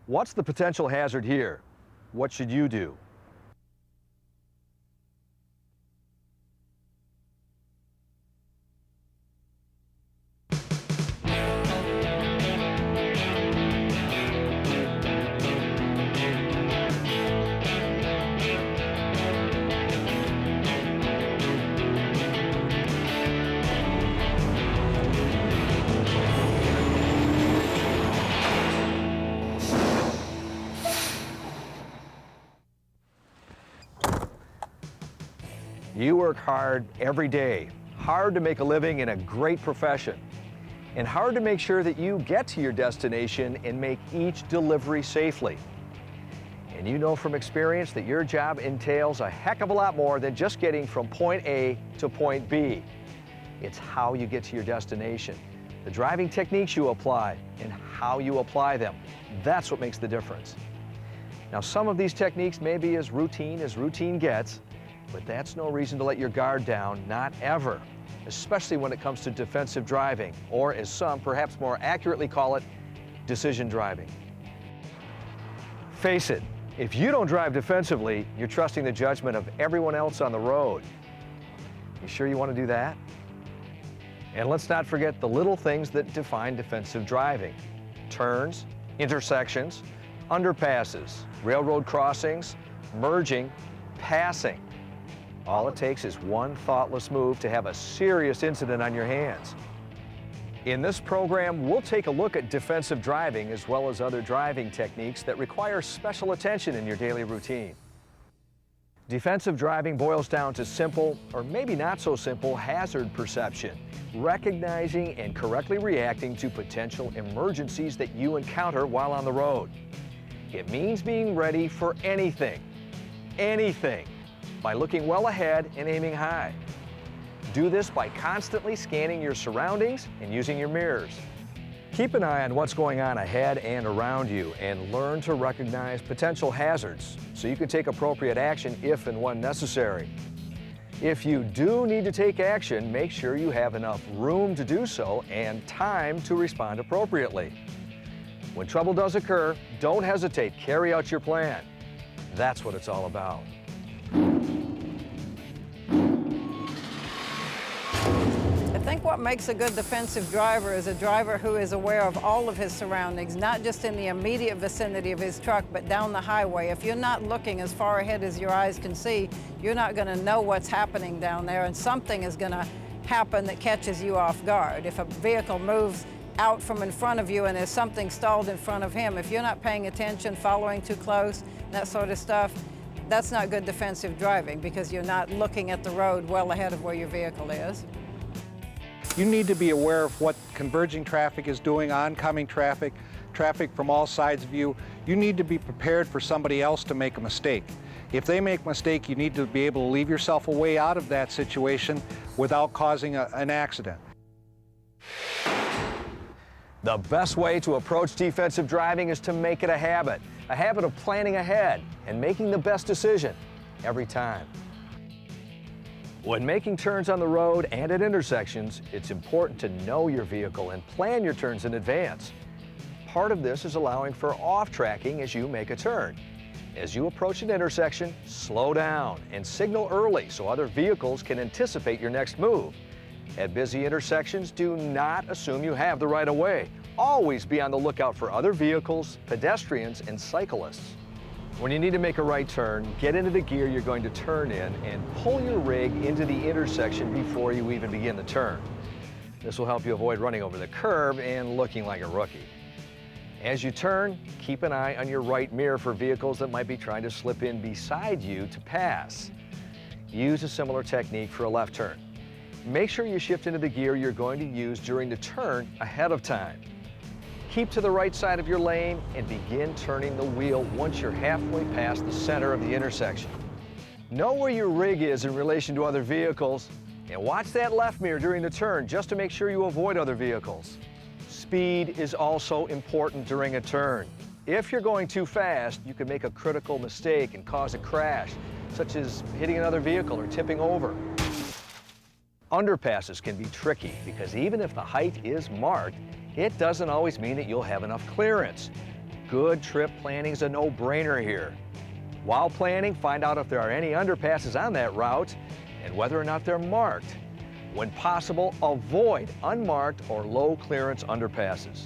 What's the potential hazard here? What should you do? You work hard every day, hard to make a living in a great profession, and hard to make sure that you get to your destination and make each delivery safely. And you know from experience that your job entails a heck of a lot more than just getting from point A to point B. It's how you get to your destination, the driving techniques you apply, and how you apply them. That's what makes the difference. Now, some of these techniques may be as routine gets, but that's no reason to let your guard down, not ever, especially when it comes to defensive driving, or as some perhaps more accurately call it, decision driving. Face it, if you don't drive defensively, you're trusting the judgment of everyone else on the road. You sure you want to do that? And let's not forget the little things that define defensive driving: turns, intersections, underpasses, railroad crossings, merging, passing. All it takes is one thoughtless move to have a serious incident on your hands. In this program, we'll take a look at defensive driving as well as other driving techniques that require special attention in your daily routine. Defensive driving boils down to simple, or maybe not so simple, hazard perception, recognizing and correctly reacting to potential emergencies that you encounter while on the road. It means being ready for anything, by looking well ahead and aiming high. Do this by constantly scanning your surroundings and using your mirrors. Keep an eye on what's going on ahead and around you, and learn to recognize potential hazards so you can take appropriate action if and when necessary. If you do need to take action, make sure you have enough room to do so and time to respond appropriately. When trouble does occur, don't hesitate, carry out your plan. That's what it's all about. I think what makes a good defensive driver is a driver who is aware of all of his surroundings, not just in the immediate vicinity of his truck, but down the highway. If you're not looking as far ahead as your eyes can see, you're not going to know what's happening down there, and something is going to happen that catches you off guard. If a vehicle moves out from in front of you and there's something stalled in front of him, if you're not paying attention, following too close, that sort of stuff, that's not good defensive driving, because you're not looking at the road well ahead of where your vehicle is. You need to be aware of what converging traffic is doing, oncoming traffic, traffic from all sides of you. You need to be prepared for somebody else to make a mistake. If they make a mistake, you need to be able to leave yourself a way out of that situation without causing an accident. The best way to approach defensive driving is to make it a habit of planning ahead and making the best decision every time. When making turns on the road and at intersections, it's important to know your vehicle and plan your turns in advance. Part of this is allowing for off-tracking as you make a turn. As you approach an intersection, slow down and signal early so other vehicles can anticipate your next move. At busy intersections, do not assume you have the right of way. Always be on the lookout for other vehicles, pedestrians, and cyclists. When you need to make a right turn, get into the gear you're going to turn in and pull your rig into the intersection before you even begin the turn. This will help you avoid running over the curb and looking like a rookie. As you turn, keep an eye on your right mirror for vehicles that might be trying to slip in beside you to pass. Use a similar technique for a left turn. Make sure you shift into the gear you're going to use during the turn ahead of time. Keep to the right side of your lane and begin turning the wheel once you're halfway past the center of the intersection. Know where your rig is in relation to other vehicles, and watch that left mirror during the turn just to make sure you avoid other vehicles. Speed is also important during a turn. If you're going too fast, you could make a critical mistake and cause a crash, such as hitting another vehicle or tipping over. Underpasses can be tricky because even if the height is marked, it doesn't always mean that you'll have enough clearance. good trip planning is a no-brainer here. While planning, find out if there are any underpasses on that route and whether or not they're marked. When possible, avoid unmarked or low-clearance underpasses.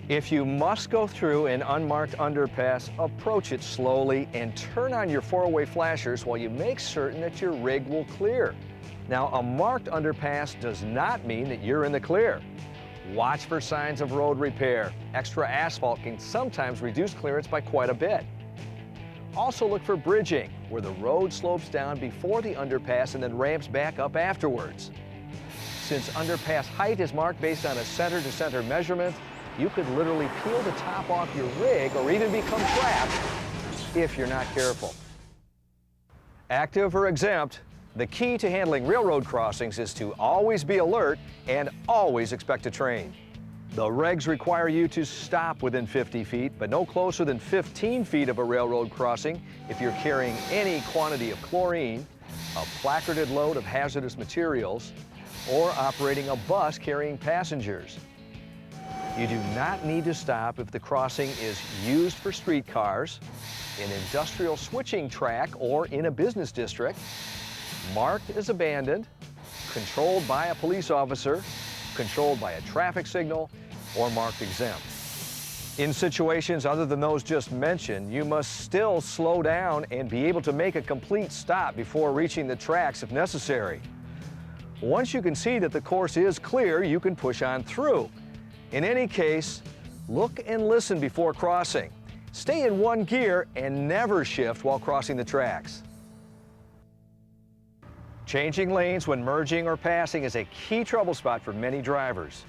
If you must go through an unmarked underpass, approach it slowly and turn on your four-way flashers while you make certain that your rig will clear. Now, a marked underpass does not mean that you're in the clear. Watch for signs of road repair. Extra asphalt can sometimes reduce clearance by quite a bit. Also look for bridging, where the road slopes down before the underpass and then ramps back up afterwards. Since underpass height is marked based on a center-to-center measurement, you could literally peel the top off your rig or even become trapped if you're not careful. Active or exempt, the key to handling railroad crossings is to always be alert and always expect to train. The regs require you to stop within 50 feet, but no closer than 15 feet of a railroad crossing if you're carrying any quantity of chlorine, a placarded load of hazardous materials, or operating a bus carrying passengers. You do not need to stop if the crossing is used for streetcars, an industrial switching track, or in a business district, marked as abandoned, controlled by a police officer, controlled by a traffic signal, or marked exempt. In situations other than those just mentioned, you must still slow down and be able to make a complete stop before reaching the tracks if necessary. Once you can see that the course is clear, you can push on through. In any case, look and listen before crossing. Stay in one gear and never shift while crossing the tracks. Changing lanes when merging or passing is a key trouble spot for many drivers.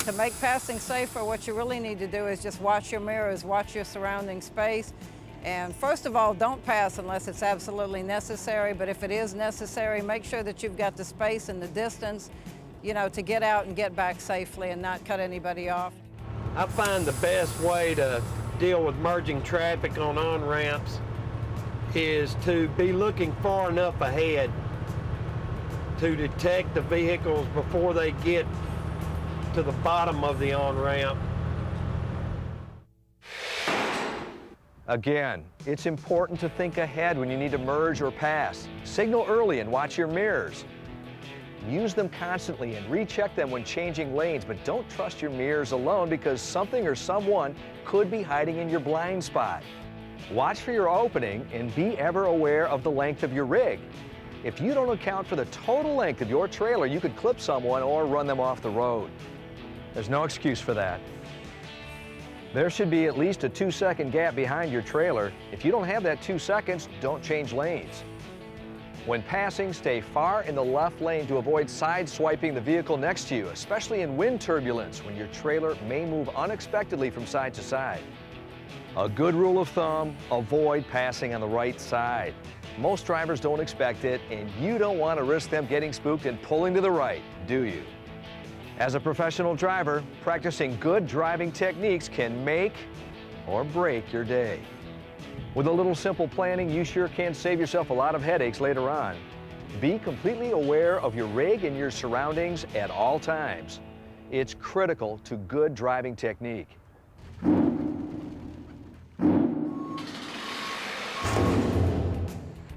To make passing safer, what you really need to do is just watch your mirrors, watch your surrounding space. And first of all, don't pass unless it's absolutely necessary, but if it is necessary, make sure that you've got the space and the distance, you know, to get out and get back safely and not cut anybody off. I find the best way to deal with merging traffic on on-ramps is to be looking far enough ahead to detect the vehicles before they get to the bottom of the on-ramp. Again, it's important to think ahead when you need to merge or pass. Signal early and watch your mirrors. Use them constantly and recheck them when changing lanes, but don't trust your mirrors alone because something or someone could be hiding in your blind spot. Watch for your opening and be ever aware of the length of your rig. If you don't account for the total length of your trailer, you could clip someone or run them off the road. There's no excuse for that. There should be at least a 2-second gap behind your trailer. If you don't have that 2 seconds, don't change lanes. When passing, stay far in the left lane to avoid side-swiping the vehicle next to you, especially in wind turbulence when your trailer may move unexpectedly from side to side. A good rule of thumb, avoid passing on the right side. Most drivers don't expect it, and you don't want to risk them getting spooked and pulling to the right, do you? As a professional driver, practicing good driving techniques can make or break your day. With a little simple planning, you sure can save yourself a lot of headaches later on. Be completely aware of your rig and your surroundings at all times. It's critical to good driving technique.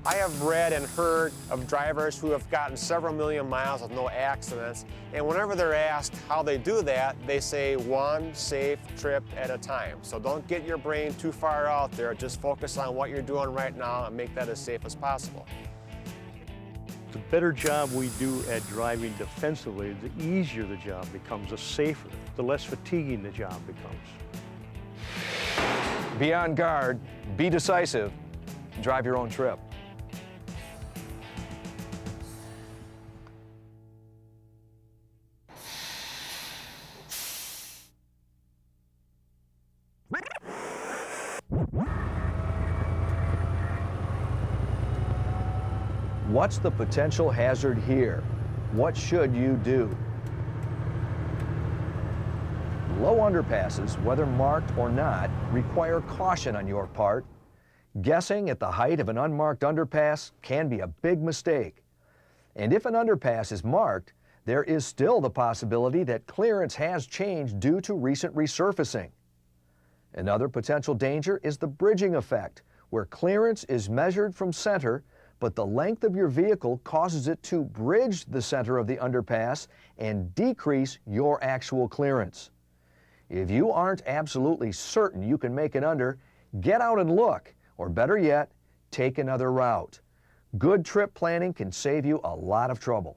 I have read and heard of drivers who have gotten several million miles with no accidents, and whenever they're asked how they do that, they say one safe trip at a time. So don't get your brain too far out there, just focus on what you're doing right now and make that as safe as possible. The better job we do at driving defensively, the easier the job becomes, the safer, the less fatiguing the job becomes. Be on guard, be decisive, drive your own trip. What's the potential hazard here? What should you do? Low underpasses, whether marked or not, require caution on your part. Guessing at the height of an unmarked underpass can be a big mistake. And if an underpass is marked, there is still the possibility that clearance has changed due to recent resurfacing. Another potential danger is the bridging effect, where clearance is measured from center, but the length of your vehicle causes it to bridge the center of the underpass and decrease your actual clearance. If you aren't absolutely certain you can make it under, get out and look, or better yet, take another route. Good trip planning can save you a lot of trouble.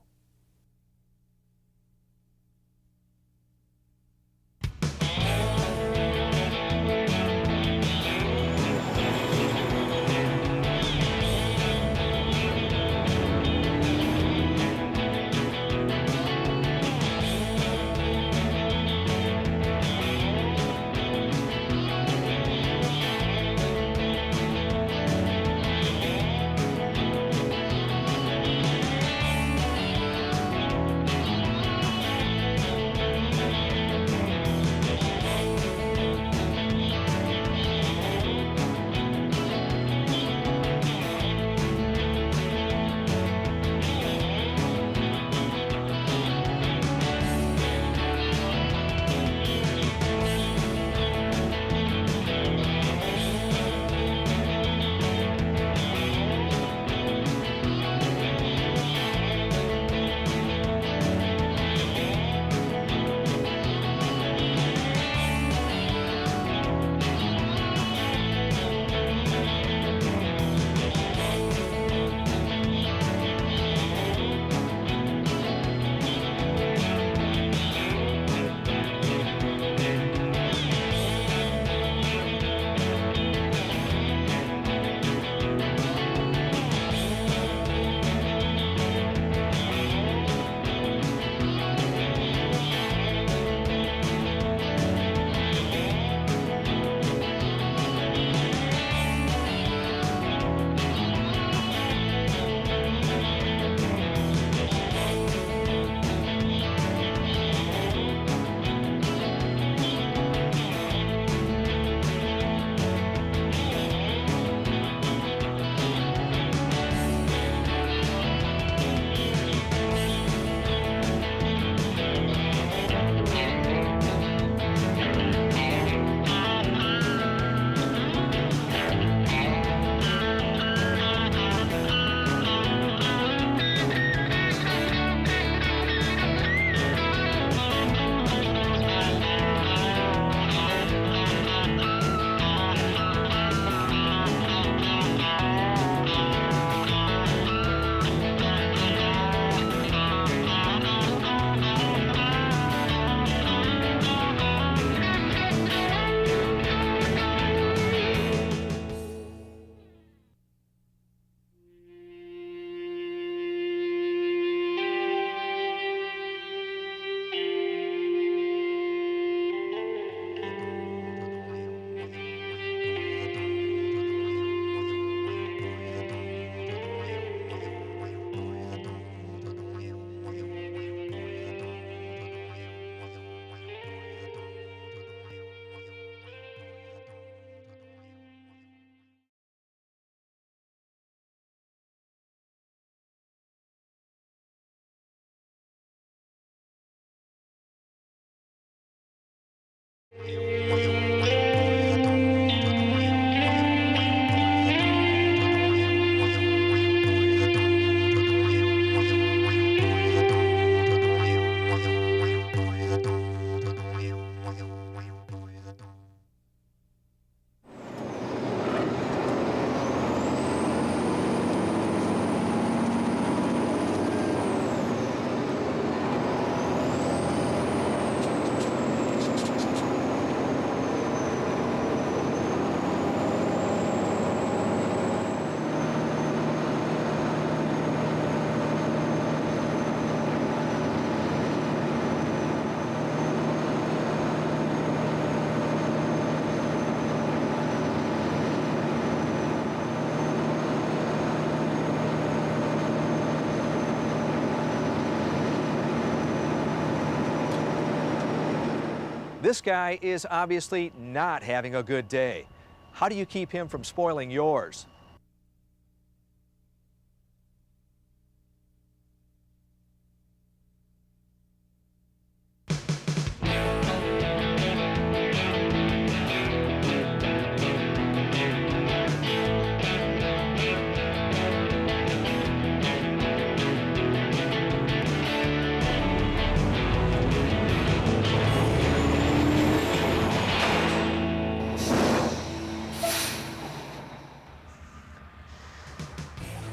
This guy is obviously not having a good day. How do you keep him from spoiling yours?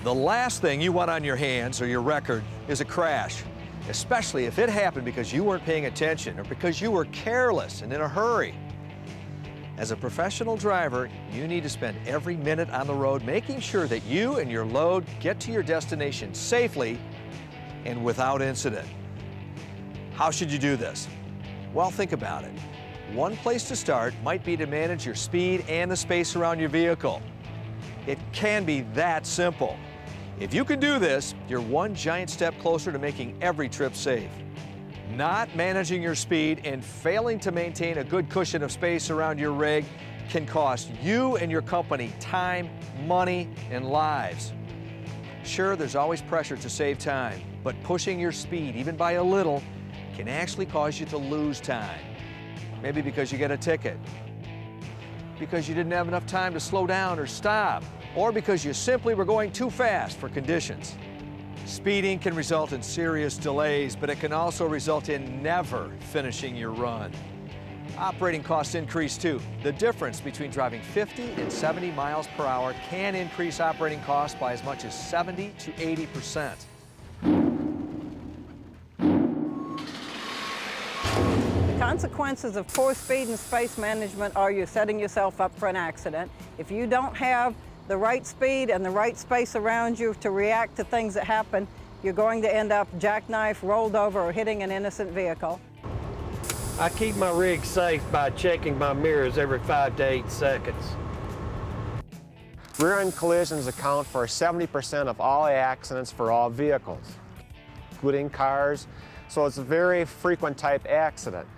The last thing you want on your hands or your record is a crash, especially if it happened because you weren't paying attention or because you were careless and in a hurry. As a professional driver, you need to spend every minute on the road making sure that you and your load get to your destination safely and without incident. How should you do this? Well, think about it. One place to start might be to manage your speed and the space around your vehicle. It can be that simple. If you can do this, you're one giant step closer to making every trip safe. Not managing your speed and failing to maintain a good cushion of space around your rig can cost you and your company time, money, and lives. Sure, there's always pressure to save time, but pushing your speed, even by a little, can actually cause you to lose time. Maybe because you get a ticket, because you didn't have enough time to slow down or stop, or because you simply were going too fast for conditions. Speeding can result in serious delays, but it can also result in never finishing your run. Operating costs increase too. The difference between driving 50 and 70 miles per hour can increase operating costs by as much as 70 to 80%. The consequences of poor speed and space management are you're setting yourself up for an accident. If you don't have the right speed and the right space around you to react to things that happen, you're going to end up jackknifed, rolled over, or hitting an innocent vehicle. I keep my rig safe by checking my mirrors every 5 to 8 seconds. Rear-end collisions account for 70% of all accidents for all vehicles, including cars, so it's a very frequent type accident.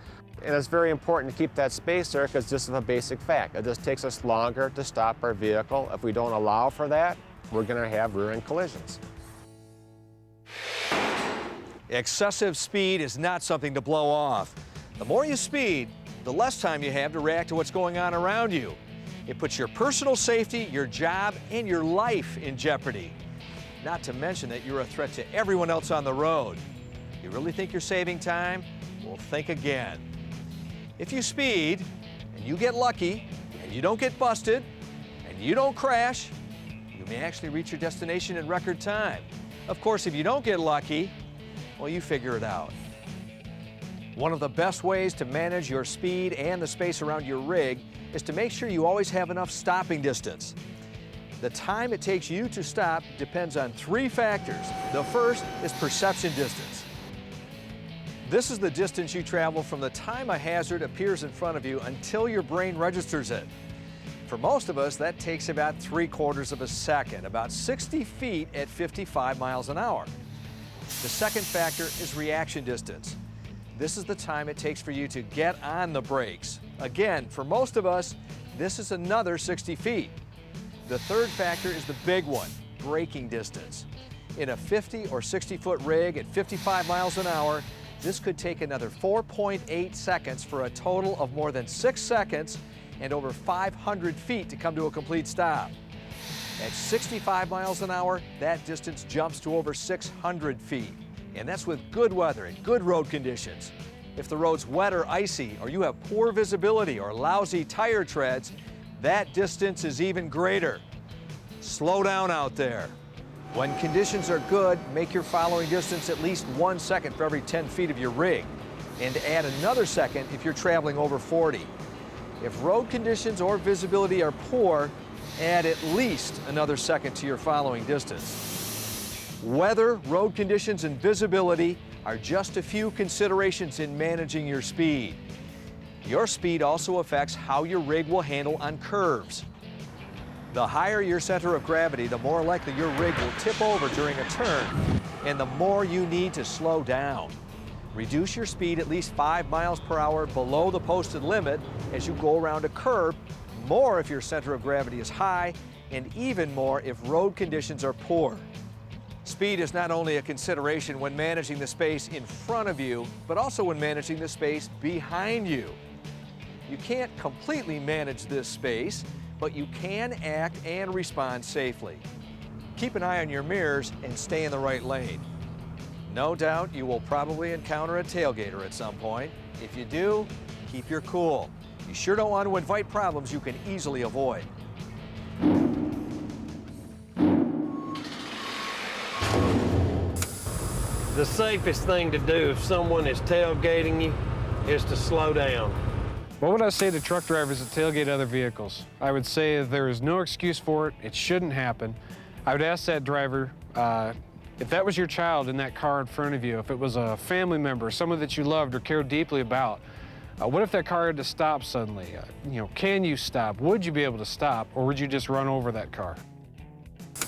And it's very important to keep that space there because this is a basic fact. It just takes us longer to stop our vehicle. If we don't allow for that, we're going to have rear-end collisions. Excessive speed is not something to blow off. The more you speed, the less time you have to react to what's going on around you. It puts your personal safety, your job, and your life in jeopardy. Not to mention that you're a threat to everyone else on the road. You really think you're saving time? Well, think again. If you speed, and you get lucky, and you don't get busted, and you don't crash, you may actually reach your destination in record time. Of course, if you don't get lucky, well, you figure it out. One of the best ways to manage your speed and the space around your rig is to make sure you always have enough stopping distance. The time it takes you to stop depends on 3 factors. The first is perception distance. This is the distance you travel from the time a hazard appears in front of you until your brain registers it. For most of us, that takes about 3/4 of a second, about 60 feet at 55 miles an hour. The second factor is reaction distance. This is the time it takes for you to get on the brakes. Again, for most of us, this is another 60 feet. The third factor is the big one, braking distance. In a 50 or 60-foot rig at 55 miles an hour, this could take another 4.8 seconds for a total of more than 6 seconds and over 500 feet to come to a complete stop. At 65 miles an hour, that distance jumps to over 600 feet. And that's with good weather and good road conditions. If the road's wet or icy, or you have poor visibility or lousy tire treads, that distance is even greater. Slow down out there. When conditions are good, make your following distance at least 1 second for every 10 feet of your rig, and add another second if you're traveling over 40. If road conditions or visibility are poor, add at least another second to your following distance. Weather, road conditions, and visibility are just a few considerations in managing your speed. Your speed also affects how your rig will handle on curves. The higher your center of gravity, the more likely your rig will tip over during a turn, and the more you need to slow down. Reduce your speed at least 5 miles per hour below the posted limit as you go around a curve, more if your center of gravity is high, and even more if road conditions are poor. Speed is not only a consideration when managing the space in front of you, but also when managing the space behind you. You can't completely manage this space, but you can act and respond safely. Keep an eye on your mirrors and stay in the right lane. No doubt you will probably encounter a tailgater at some point. If you do, keep your cool. You sure don't want to invite problems you can easily avoid. The safest thing to do if someone is tailgating you is to slow down. What would I say to truck drivers that tailgate other vehicles? I would say there is no excuse for it. It shouldn't happen. I would ask that driver, if that was your child in that car in front of you, if it was a family member, someone that you loved or cared deeply about, what if that car had to stop suddenly? Can you stop? Would you be able to stop, or would you just run over that car?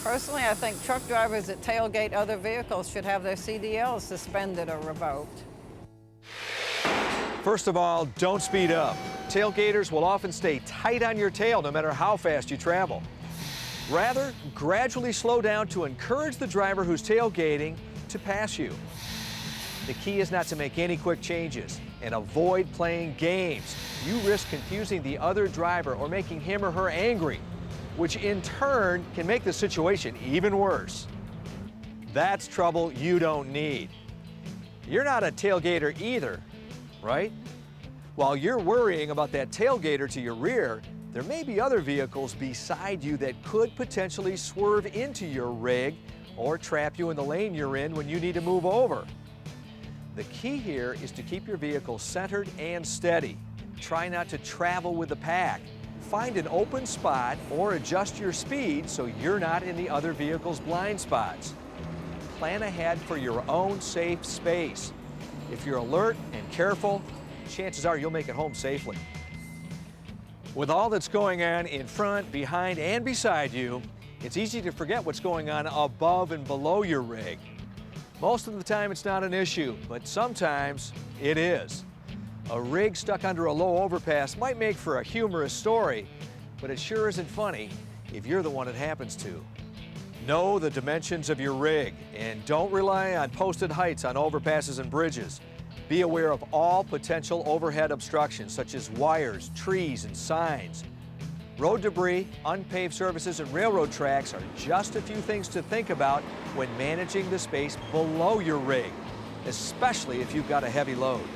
Personally, I think truck drivers that tailgate other vehicles should have their CDLs suspended or revoked. First of all, don't speed up. Tailgaters will often stay tight on your tail no matter how fast you travel. Rather, gradually slow down to encourage the driver who's tailgating to pass you. The key is not to make any quick changes and avoid playing games. You risk confusing the other driver or making him or her angry, which in turn can make the situation even worse. That's trouble you don't need. You're not a tailgater either, right? While you're worrying about that tailgater to your rear, there may be other vehicles beside you that could potentially swerve into your rig or trap you in the lane you're in when you need to move over. The key here is to keep your vehicle centered and steady. Try not to travel with the pack. Find an open spot or adjust your speed so you're not in the other vehicle's blind spots. Plan ahead for your own safe space. If you're alert and careful, chances are you'll make it home safely. With all that's going on in front, behind, and beside you, it's easy to forget what's going on above and below your rig. Most of the time it's not an issue, but sometimes it is. A rig stuck under a low overpass might make for a humorous story, but it sure isn't funny if you're the one it happens to. Know the dimensions of your rig and don't rely on posted heights on overpasses and bridges. Be aware of all potential overhead obstructions such as wires, trees, and signs. Road debris, unpaved surfaces, and railroad tracks are just a few things to think about when managing the space below your rig, especially if you've got a heavy load.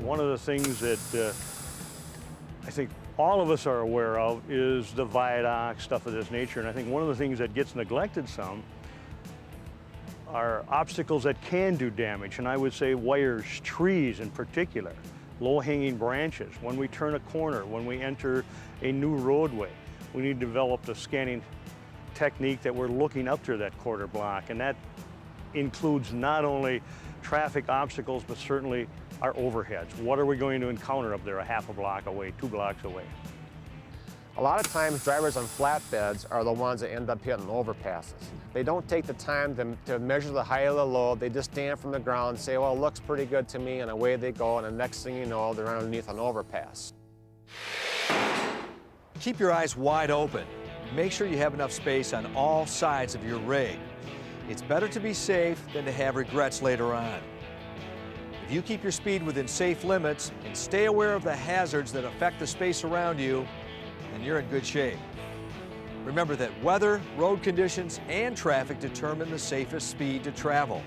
One of the things that I think all of us are aware of is the viaduct, stuff of this nature, and I think one of the things that gets neglected some are obstacles that can do damage, and I would say wires, trees in particular, low-hanging branches. When we turn a corner, when we enter a new roadway, we need to develop the scanning technique that we're looking up to that quarter block, and that includes not only traffic obstacles, but certainly our overheads. What are we going to encounter up there a half a block away, 2 blocks away? A lot of times drivers on flatbeds are the ones that end up hitting overpasses. They don't take the time to measure the height of the load. They just stand from the ground and say, well, it looks pretty good to me, and away they go, and the next thing you know, they're underneath an overpass. Keep your eyes wide open. Make sure you have enough space on all sides of your rig. It's better to be safe than to have regrets later on. If you keep your speed within safe limits and stay aware of the hazards that affect the space around you, then you're in good shape. Remember that weather, road conditions, and traffic determine the safest speed to travel.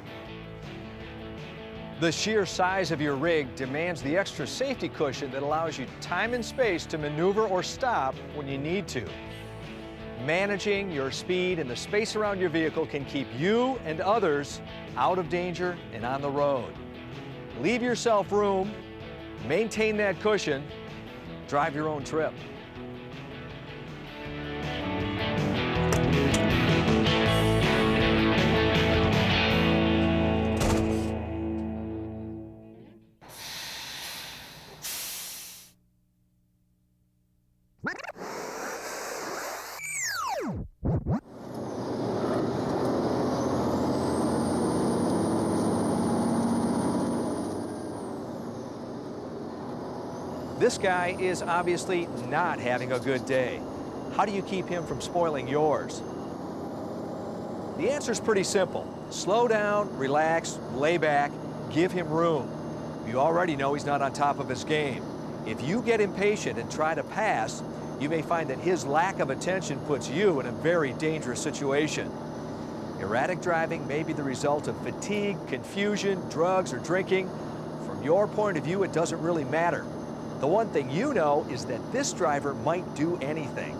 The sheer size of your rig demands the extra safety cushion that allows you time and space to maneuver or stop when you need to. Managing your speed and the space around your vehicle can keep you and others out of danger and on the road. Leave yourself room, maintain that cushion, drive your own trip. This guy is obviously not having a good day. How do you keep him from spoiling yours? The answer's pretty simple. Slow down, relax, lay back, give him room. You already know he's not on top of his game. If you get impatient and try to pass, you may find that his lack of attention puts you in a very dangerous situation. Erratic driving may be the result of fatigue, confusion, drugs, or drinking. From your point of view, it doesn't really matter. The one thing you know is that this driver might do anything.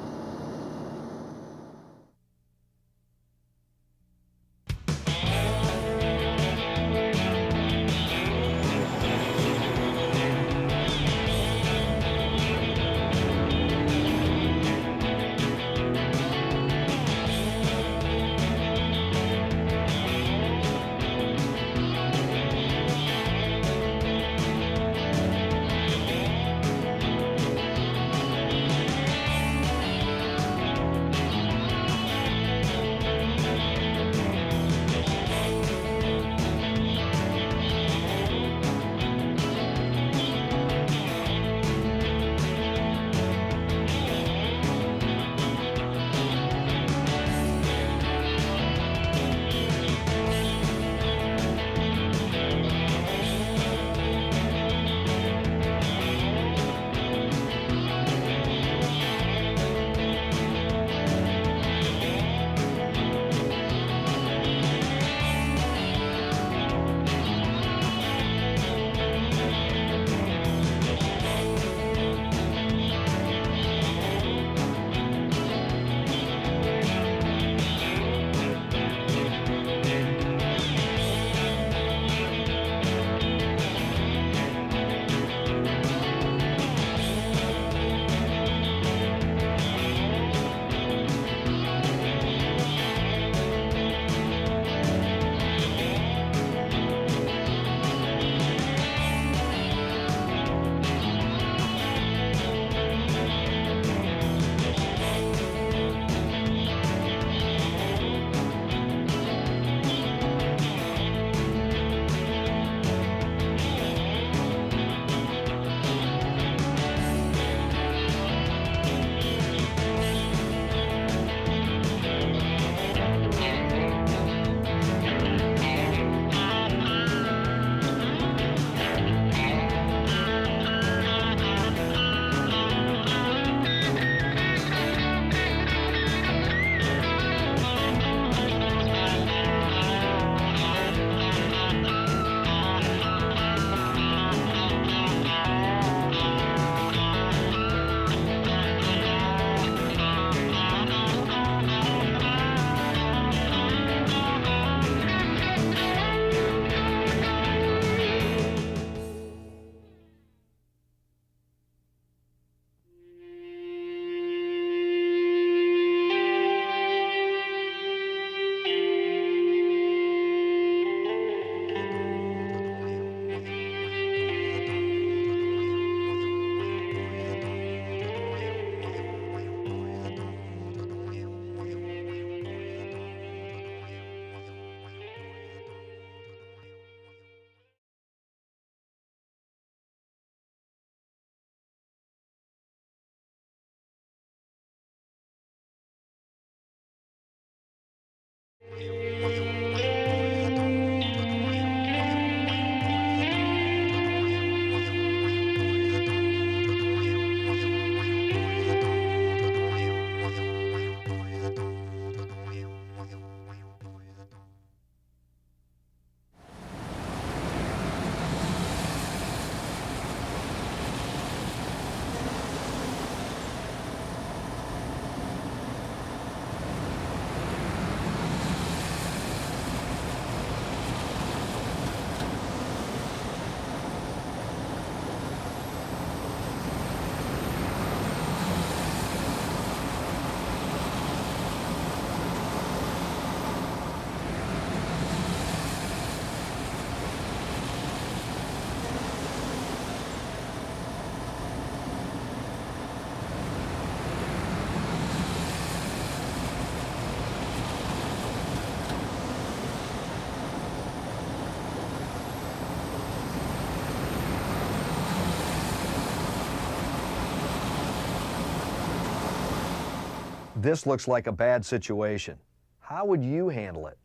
This looks like a bad situation. How would you handle it?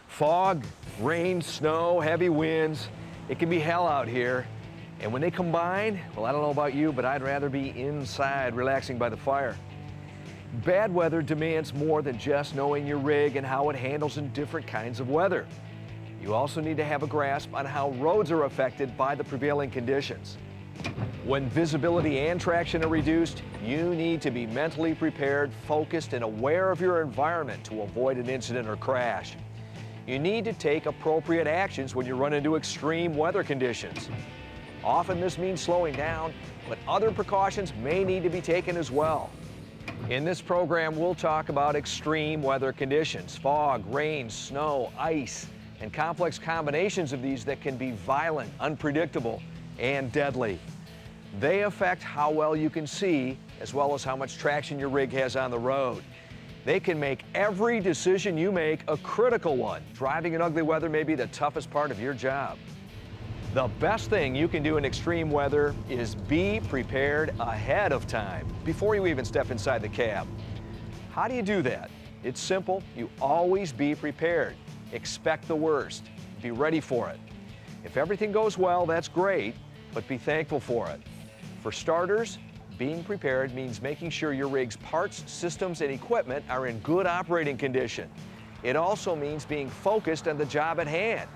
Fog, rain, snow, heavy winds, it can be hell out here. And when they combine, well, I don't know about you, but I'd rather be inside relaxing by the fire. Bad weather demands more than just knowing your rig and how it handles in different kinds of weather. You also need to have a grasp on how roads are affected by the prevailing conditions. When visibility and traction are reduced, you need to be mentally prepared, focused, and aware of your environment to avoid an incident or crash. You need to take appropriate actions when you run into extreme weather conditions. Often this means slowing down, but other precautions may need to be taken as well. In this program, we'll talk about extreme weather conditions, fog, rain, snow, ice, and complex combinations of these that can be violent, unpredictable, and deadly. They affect how well you can see, as well as how much traction your rig has on the road. They can make every decision you make a critical one. Driving in ugly weather may be the toughest part of your job. The best thing you can do in extreme weather is be prepared ahead of time, before you even step inside the cab. How do you do that? It's simple. You always be prepared. Expect the worst. Be ready for it. If everything goes well, that's great, but be thankful for it. For starters, being prepared means making sure your rig's parts, systems, and equipment are in good operating condition. It also means being focused on the job at hand.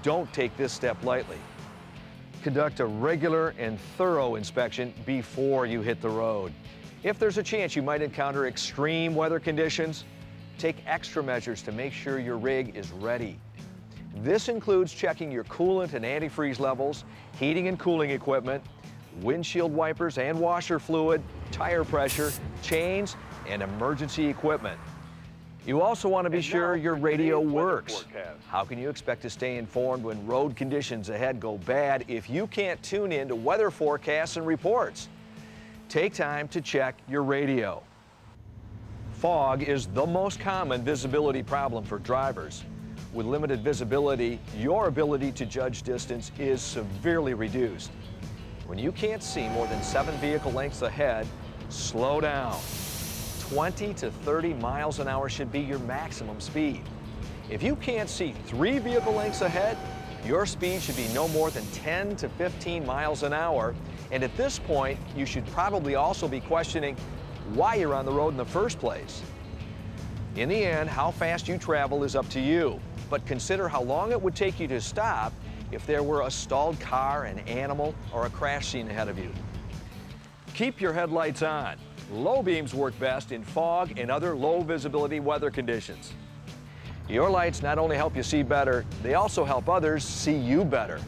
Don't take this step lightly. Conduct a regular and thorough inspection before you hit the road. If there's a chance you might encounter extreme weather conditions, take extra measures to make sure your rig is ready. This includes checking your coolant and antifreeze levels, heating and cooling equipment, windshield wipers and washer fluid, tire pressure, chains, and emergency equipment. You also want to be sure your radio works. How can you expect to stay informed when road conditions ahead go bad if you can't tune in to weather forecasts and reports? Take time to check your radio. Fog is the most common visibility problem for drivers. With limited visibility, your ability to judge distance is severely reduced. When you can't see more than 7 vehicle lengths ahead, slow down. 20 to 30 miles an hour should be your maximum speed. If you can't see 3 vehicle lengths ahead, your speed should be no more than 10 to 15 miles an hour. And at this point, you should probably also be questioning why you're on the road in the first place. In the end, how fast you travel is up to you, but consider how long it would take you to stop if there were a stalled car, an animal, or a crash scene ahead of you. Keep your headlights on. Low beams work best in fog and other low visibility weather conditions. Your lights not only help you see better, they also help others see you better.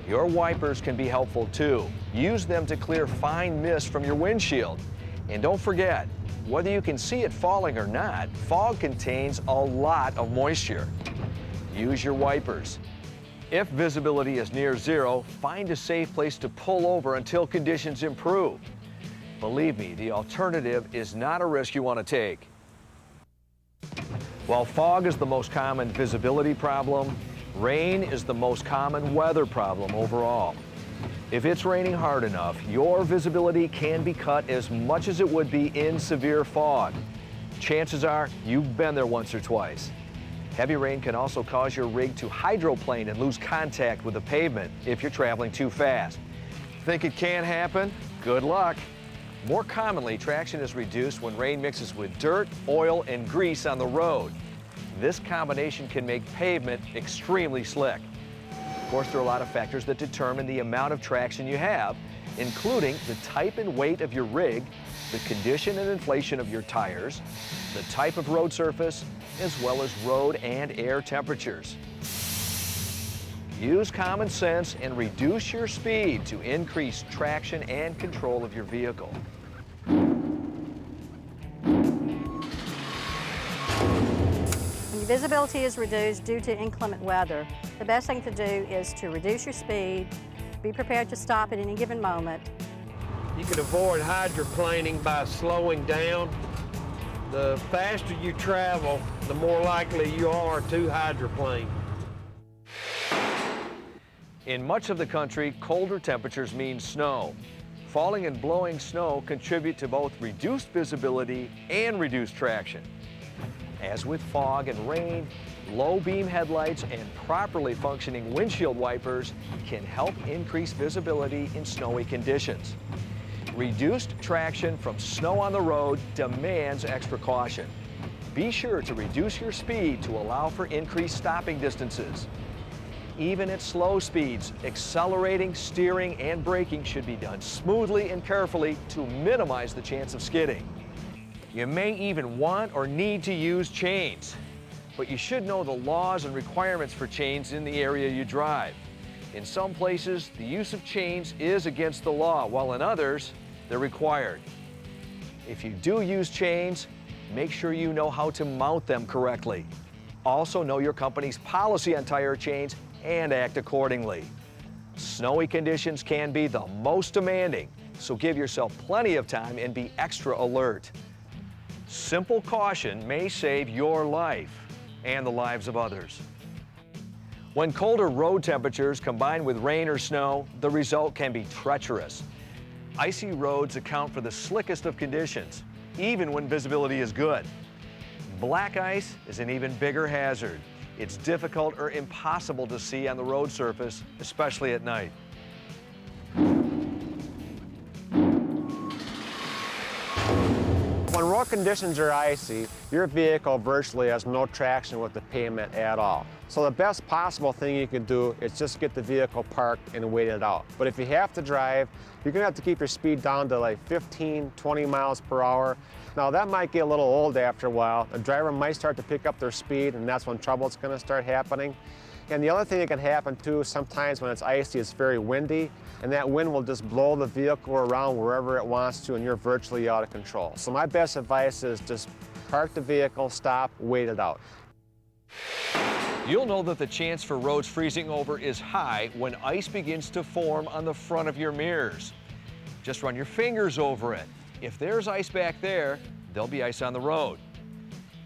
Your wipers can be helpful too. Use them to clear fine mist from your windshield. And don't forget, whether you can see it falling or not, fog contains a lot of moisture. Use your wipers. If visibility is near zero, find a safe place to pull over until conditions improve. Believe me, the alternative is not a risk you want to take. While fog is the most common visibility problem, rain is the most common weather problem overall. If it's raining hard enough, your visibility can be cut as much as it would be in severe fog. Chances are you've been there once or twice. Heavy rain can also cause your rig to hydroplane and lose contact with the pavement if you're traveling too fast. Think it can happen? Good luck. More commonly, traction is reduced when rain mixes with dirt, oil, and grease on the road. This combination can make pavement extremely slick. Of course, there are a lot of factors that determine the amount of traction you have, including the type and weight of your rig, the condition and inflation of your tires, the type of road surface, as well as road and air temperatures. Use common sense and reduce your speed to increase traction and control of your vehicle. your visibility is reduced due to inclement weather, the best thing to do is to reduce your speed, be prepared to stop at any given moment. You can avoid hydroplaning by slowing down. The faster you travel, the more likely you are to hydroplane. In much of the country, colder temperatures mean snow. Falling and blowing snow contribute to both reduced visibility and reduced traction. As with fog and rain, low beam headlights and properly functioning windshield wipers can help increase visibility in snowy conditions. Reduced traction from snow on the road demands extra caution. Be sure to reduce your speed to allow for increased stopping distances. Even at slow speeds, accelerating, steering, and braking should be done smoothly and carefully to minimize the chance of skidding. You may even want or need to use chains, but you should know the laws and requirements for chains in the area you drive. In some places, the use of chains is against the law, while in others, they're required. If you do use chains, make sure you know how to mount them correctly. Also know your company's policy on tire chains and act accordingly. Snowy conditions can be the most demanding, so give yourself plenty of time and be extra alert. Simple caution may save your life and the lives of others. When colder road temperatures combine with rain or snow, the result can be treacherous. Icy roads account for the slickest of conditions, even when visibility is good. Black ice is an even bigger hazard. It's difficult or impossible to see on the road surface, especially at night. When road conditions are icy, your vehicle virtually has no traction with the pavement at all. So the best possible thing you can do is just get the vehicle parked and wait it out. But if you have to drive, you're gonna have to keep your speed down to like 15, 20 miles per hour. Now that might get a little old after a while. The driver might start to pick up their speed, and that's when trouble's gonna start happening. And the other thing that can happen too, sometimes when it's icy, it's very windy, and that wind will just blow the vehicle around wherever it wants to, and you're virtually out of control. So my best advice is just park the vehicle, stop, wait it out. You'll know that the chance for roads freezing over is high when ice begins to form on the front of your mirrors. Just run your fingers over it. If there's ice back there, there'll be ice on the road.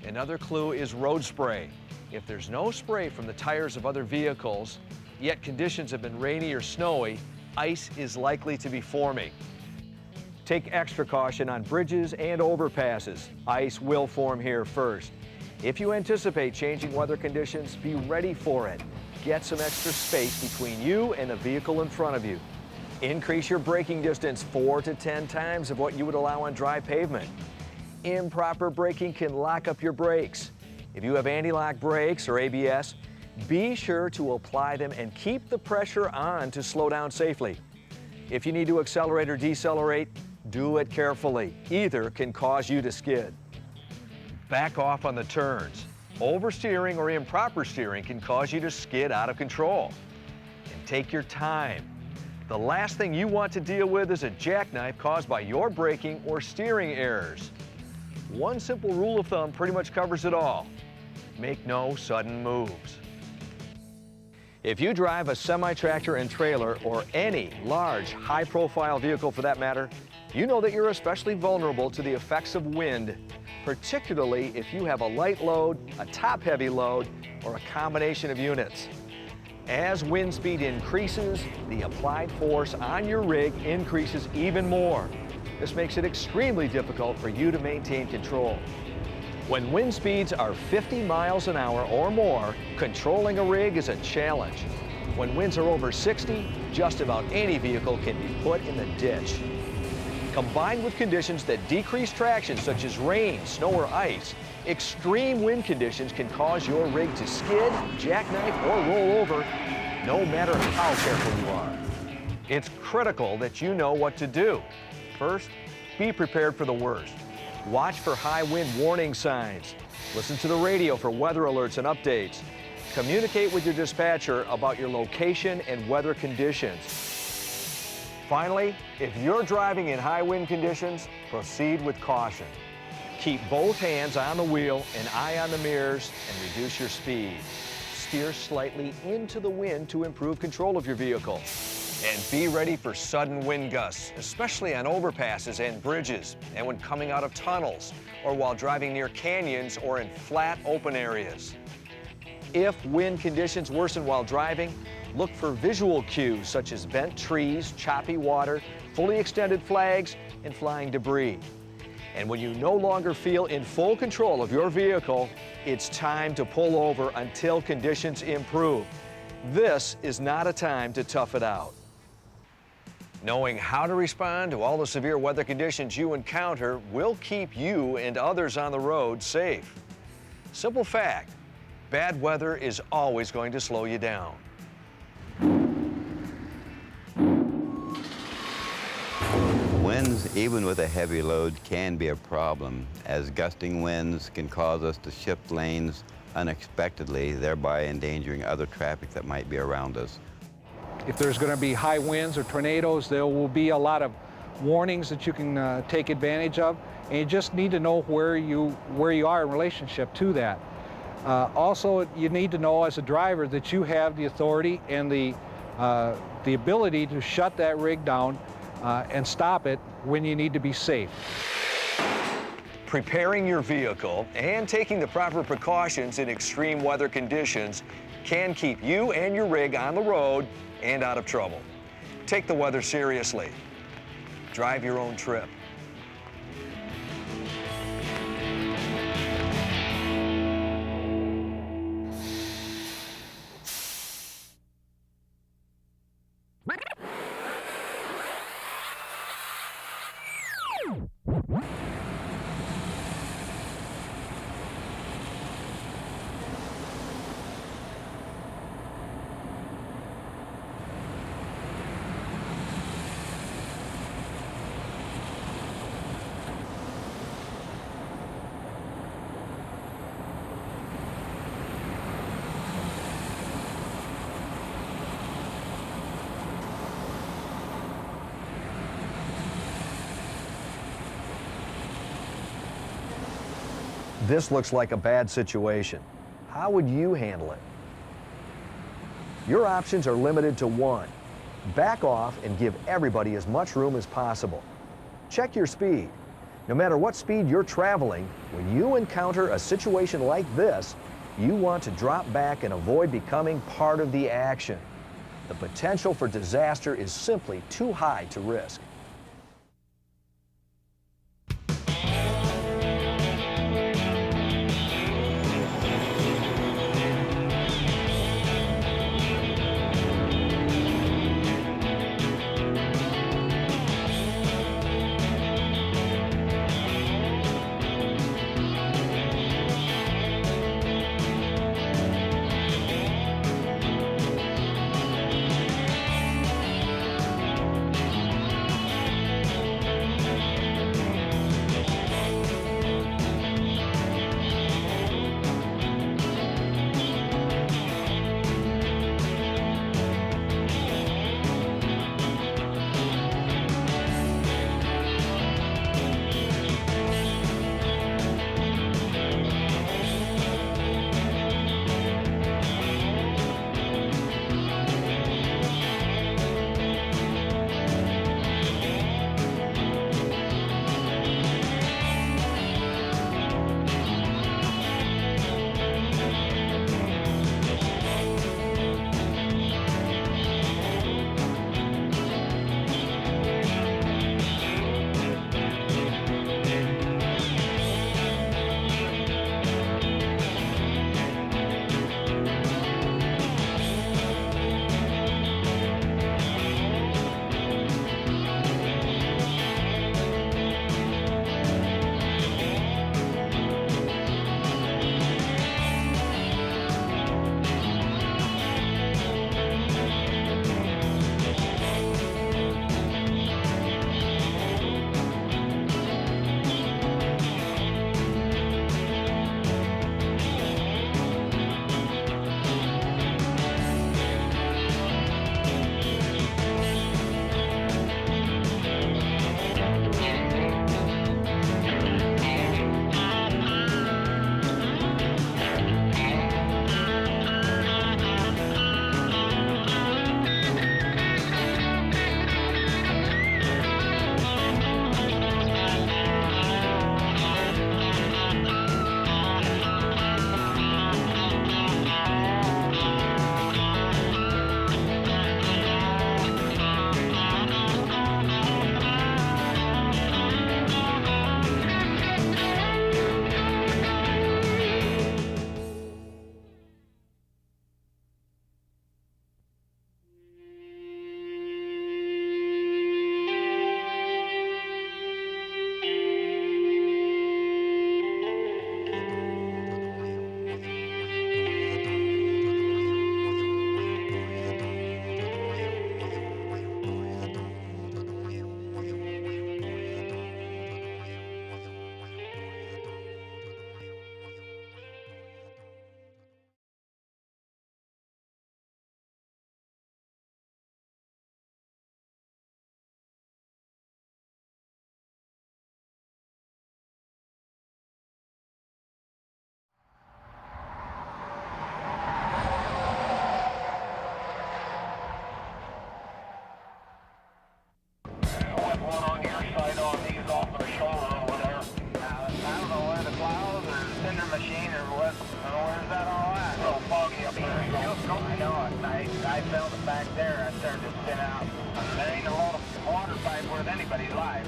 Another clue is road spray. If there's no spray from the tires of other vehicles, yet conditions have been rainy or snowy, ice is likely to be forming. Take extra caution on bridges and overpasses. Ice will form here first. If you anticipate changing weather conditions, be ready for it. Get some extra space between you and the vehicle in front of you. Increase your braking distance 4 to 10 times of what you would allow on dry pavement. Improper braking can lock up your brakes. If you have anti-lock brakes or ABS, be sure to apply them and keep the pressure on to slow down safely. If you need to accelerate or decelerate, do it carefully. Either can cause you to skid. Back off on the turns. Oversteering or improper steering can cause you to skid out of control. And take your time. The last thing you want to deal with is a jackknife caused by your braking or steering errors. One simple rule of thumb pretty much covers it all. Make no sudden moves. If you drive a semi-tractor and trailer or any large, high-profile vehicle for that matter, you know that you're especially vulnerable to the effects of wind, particularly if you have a light load, a top-heavy load, or a combination of units. As wind speed increases, the applied force on your rig increases even more. This makes it extremely difficult for you to maintain control. When wind speeds are 50 miles an hour or more, controlling a rig is a challenge. When winds are over 60, just about any vehicle can be put in the ditch. Combined with conditions that decrease traction, such as rain, snow, or ice, extreme wind conditions can cause your rig to skid, jackknife, or roll over, no matter how careful you are. It's critical that you know what to do. First, be prepared for the worst. Watch for high wind warning signs. Listen to the radio for weather alerts and updates. Communicate with your dispatcher about your location and weather conditions. Finally, if you're driving in high wind conditions, proceed with caution. Keep both hands on the wheel and eye on the mirrors and reduce your speed. Steer slightly into the wind to improve control of your vehicle. And be ready for sudden wind gusts, especially on overpasses and bridges, and when coming out of tunnels, or while driving near canyons or in flat, open areas. If wind conditions worsen while driving, look for visual cues such as bent trees, choppy water, fully extended flags, and flying debris. And when you no longer feel in full control of your vehicle, it's time to pull over until conditions improve. This is not a time to tough it out. Knowing how to respond to all the severe weather conditions you encounter will keep you and others on the road safe. Simple fact, bad weather is always going to slow you down. Winds, even with a heavy load, can be a problem, as gusting winds can cause us to shift lanes unexpectedly, thereby endangering other traffic that might be around us. If there's going to be high winds or tornadoes, there will be a lot of warnings that you can take advantage of, and you just need to know where you are in relationship to that. Also, you need to know as a driver that you have the authority and the ability to shut that rig down and stop it when you need to be safe. Preparing your vehicle and taking the proper precautions in extreme weather conditions can keep you and your rig on the road and out of trouble. Take the weather seriously. Drive your own trip. This looks like a bad situation. How would you handle it? Your options are limited to one. Back off and give everybody as much room as possible. Check your speed. No matter what speed you're traveling, when you encounter a situation like this, you want to drop back and avoid becoming part of the action. The potential for disaster is simply too high to risk. I felt it back there. I started to spin out. There ain't a load of water pipe worth anybody's life.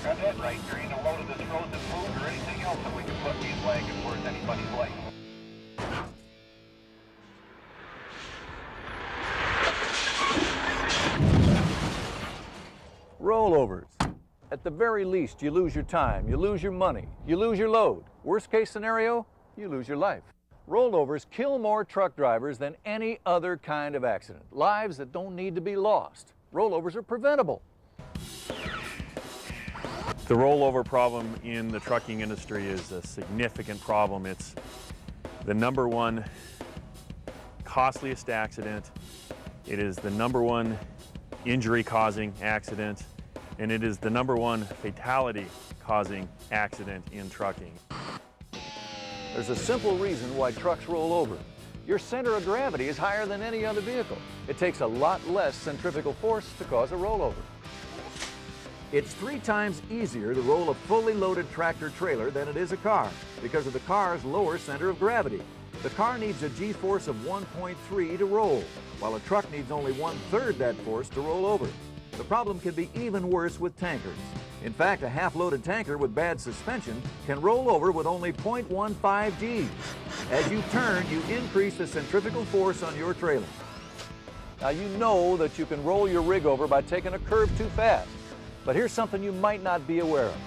That's it right. There ain't a load of this frozen food or anything else that we can put in these wagons worth anybody's life. Rollovers. At the very least, you lose your time, you lose your money, you lose your load. Worst case scenario, you lose your life. Rollovers kill more truck drivers than any other kind of accident. Lives that don't need to be lost. Rollovers are preventable. The rollover problem in the trucking industry is a significant problem. It's the #1 costliest accident. It is the #1 injury-causing accident, and it is the #1 fatality-causing accident in trucking. There's a simple reason why trucks roll over. Your center of gravity is higher than any other vehicle. It takes a lot less centrifugal force to cause a rollover. It's 3 times easier to roll a fully loaded tractor trailer than it is a car because of the car's lower center of gravity. The car needs a G-force of 1.3 to roll, while a truck needs only 1/3 that force to roll over. The problem can be even worse with tankers. In fact, a half-loaded tanker with bad suspension can roll over with only 0.15 Gs. As you turn, you increase the centrifugal force on your trailer. Now, you know that you can roll your rig over by taking a curve too fast, but here's something you might not be aware of.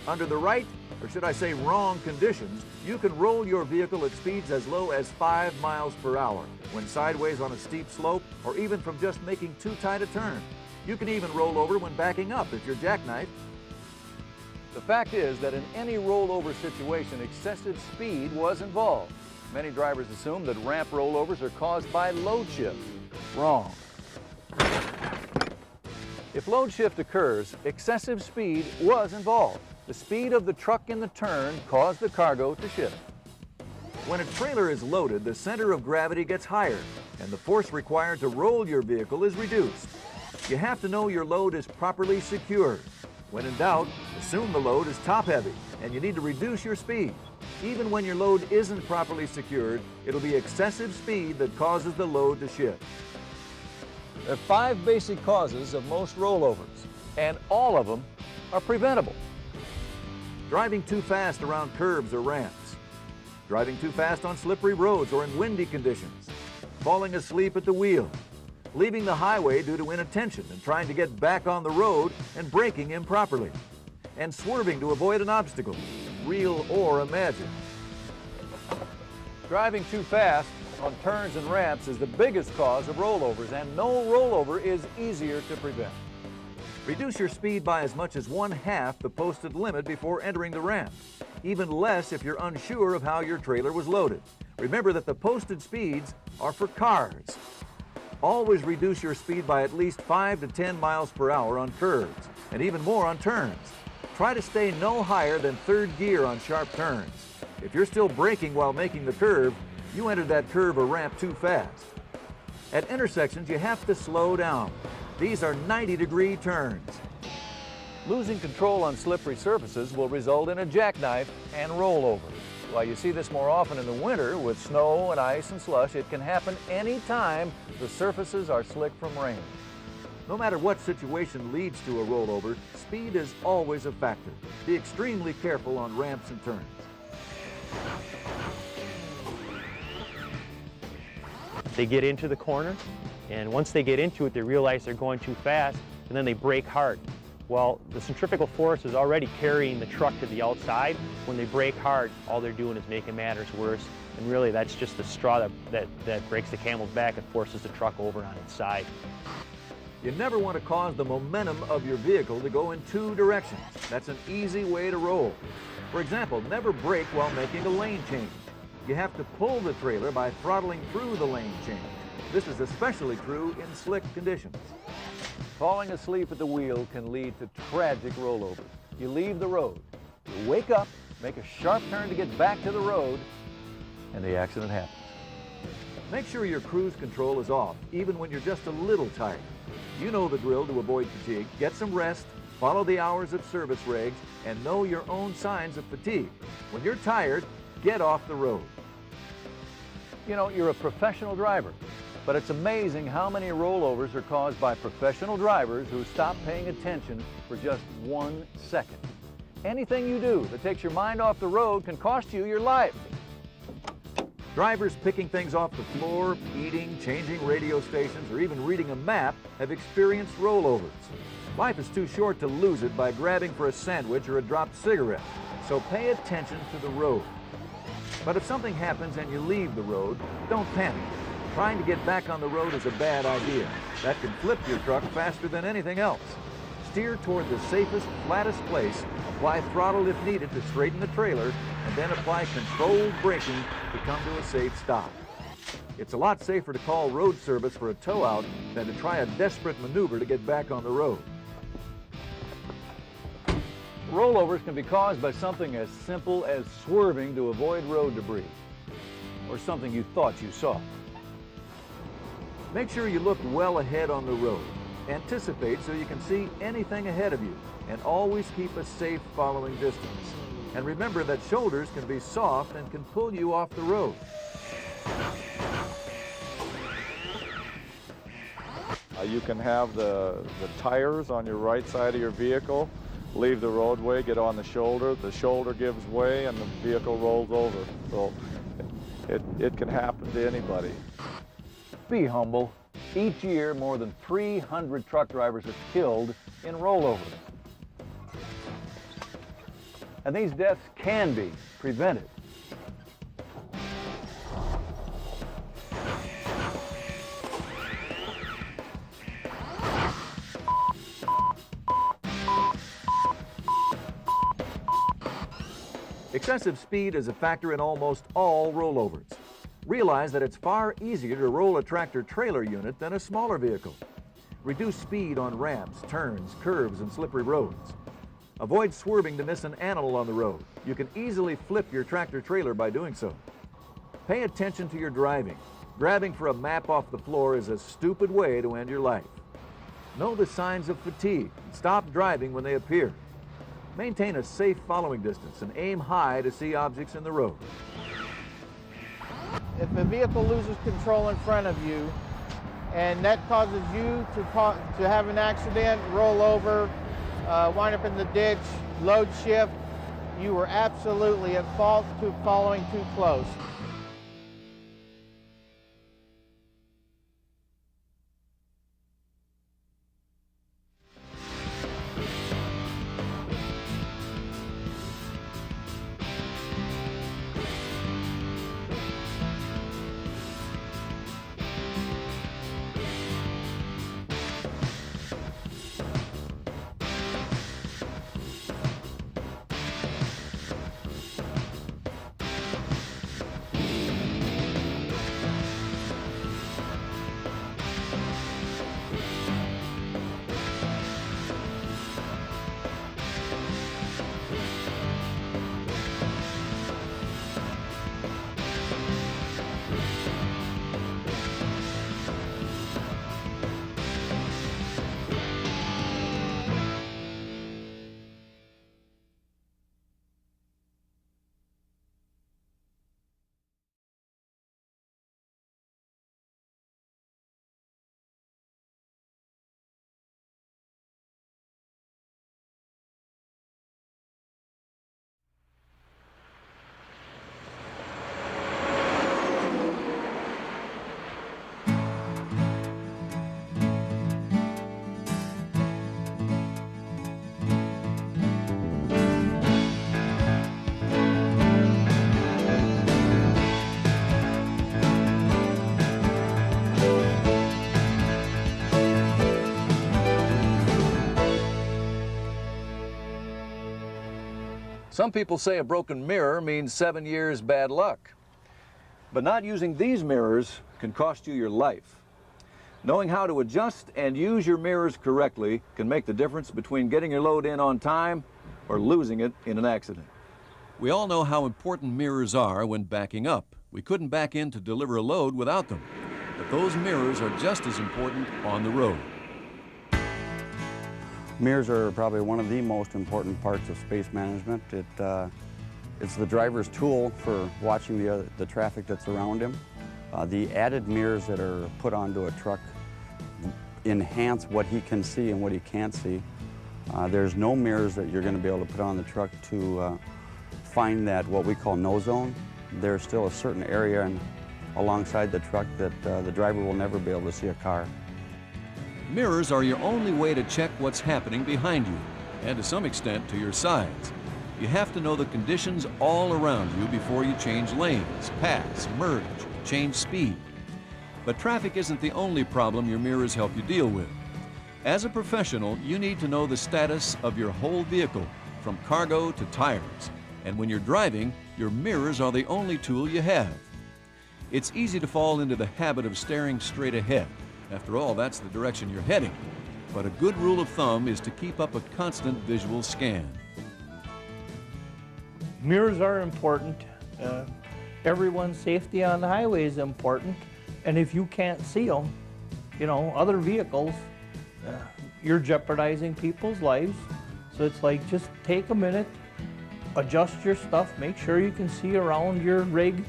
Under the right, or should I say wrong conditions, you can roll your vehicle at speeds as low as 5 miles per hour, when sideways on a steep slope, or even from just making too tight a turn. You can even roll over when backing up if you're jackknifed. The fact is that in any rollover situation, excessive speed was involved. Many drivers assume that ramp rollovers are caused by load shift. Wrong. If load shift occurs, excessive speed was involved. The speed of the truck in the turn caused the cargo to shift. When a trailer is loaded, the center of gravity gets higher, and the force required to roll your vehicle is reduced. You have to know your load is properly secured. When in doubt, assume the load is top-heavy, and you need to reduce your speed. Even when your load isn't properly secured, it'll be excessive speed that causes the load to shift. There are 5 basic causes of most rollovers, and all of them are preventable. Driving too fast around curbs or ramps. Driving too fast on slippery roads or in windy conditions. Falling asleep at the wheel. Leaving the highway due to inattention and trying to get back on the road and braking improperly. And swerving to avoid an obstacle, real or imagined. Driving too fast on turns and ramps is the biggest cause of rollovers, and no rollover is easier to prevent. Reduce your speed by as much as 1/2 the posted limit before entering the ramp. Even less if you're unsure of how your trailer was loaded. Remember that the posted speeds are for cars. Always reduce your speed by at least 5 to 10 miles per hour on curves, and even more on turns. Try to stay no higher than 3rd gear on sharp turns. If you're still braking while making the curve, you entered that curve or ramp too fast. At intersections, you have to slow down. These are 90-degree turns. Losing control on slippery surfaces will result in a jackknife and rollover. While you see this more often in the winter with snow and ice and slush, it can happen any time the surfaces are slick from rain. No matter what situation leads to a rollover, speed is always a factor. Be extremely careful on ramps and turns. They get into the corner, and once they get into it, they realize they're going too fast, and then they brake hard. Well, the centrifugal force is already carrying the truck to the outside. When they brake hard, all they're doing is making matters worse. And really, that's just the straw that breaks the camel's back and forces the truck over on its side. You never want to cause the momentum of your vehicle to go in 2 directions. That's an easy way to roll. For example, never brake while making a lane change. You have to pull the trailer by throttling through the lane change. This is especially true in slick conditions. Falling asleep at the wheel can lead to tragic rollovers. You leave the road, you wake up, make a sharp turn to get back to the road, and the accident happens. Make sure your cruise control is off, even when you're just a little tired. You know the drill to avoid fatigue. Get some rest, follow the hours of service regs, and know your own signs of fatigue. When you're tired, get off the road. You know, you're a professional driver. But it's amazing how many rollovers are caused by professional drivers who stop paying attention for just 1 second. Anything you do that takes your mind off the road can cost you your life. Drivers picking things off the floor, eating, changing radio stations, or even reading a map have experienced rollovers. Life is too short to lose it by grabbing for a sandwich or a dropped cigarette, so pay attention to the road. But if something happens and you leave the road, don't panic. Trying to get back on the road is a bad idea. That can flip your truck faster than anything else. Steer toward the safest, flattest place, apply throttle if needed to straighten the trailer, and then apply controlled braking to come to a safe stop. It's a lot safer to call road service for a tow out than to try a desperate maneuver to get back on the road. Rollovers can be caused by something as simple as swerving to avoid road debris, or something you thought you saw. Make sure you look well ahead on the road. Anticipate so you can see anything ahead of you, and always keep a safe following distance. And remember that shoulders can be soft and can pull you off the road. You can have the tires on your right side of your vehicle, leave the roadway, get on the shoulder gives way and the vehicle rolls over. So it can happen to anybody. Be humble. Each year, more than 300 truck drivers are killed in rollovers. And these deaths can be prevented. Excessive speed is a factor in almost all rollovers. Realize that it's far easier to roll a tractor-trailer unit than a smaller vehicle. Reduce speed on ramps, turns, curves, and slippery roads. Avoid swerving to miss an animal on the road. You can easily flip your tractor-trailer by doing so. Pay attention to your driving. Grabbing for a map off the floor is a stupid way to end your life. Know the signs of fatigue. Stop driving when they appear. Maintain a safe following distance and aim high to see objects in the road. If a vehicle loses control in front of you and that causes you to have an accident, roll over, wind up in the ditch, load shift, you were absolutely at fault to following too close. Some people say a broken mirror means 7 years bad luck. But not using these mirrors can cost you your life. Knowing how to adjust and use your mirrors correctly can make the difference between getting your load in on time or losing it in an accident. We all know how important mirrors are when backing up. We couldn't back in to deliver a load without them. But those mirrors are just as important on the road. Mirrors are probably one of the most important parts of space management. It's the driver's tool for watching the traffic that's around him. The added mirrors that are put onto a truck enhance what he can see and what he can't see. There's no mirrors that you're going to be able to put on the truck to find that what we call no zone. There's still a certain area alongside the truck that the driver will never be able to see a car. Mirrors are your only way to check what's happening behind you, and to some extent to your sides. You have to know the conditions all around you before you change lanes, pass, merge, change speed. But traffic isn't the only problem your mirrors help you deal with. As a professional, you need to know the status of your whole vehicle, from cargo to tires. And when you're driving, your mirrors are the only tool you have. It's easy to fall into the habit of staring straight ahead. After all, that's the direction you're heading. But a good rule of thumb is to keep up a constant visual scan. Mirrors are important. Everyone's safety on the highway is important. And if you can't see them, you know, other vehicles, you're jeopardizing people's lives. So it's like, just take a minute, adjust your stuff, make sure you can see around your rig,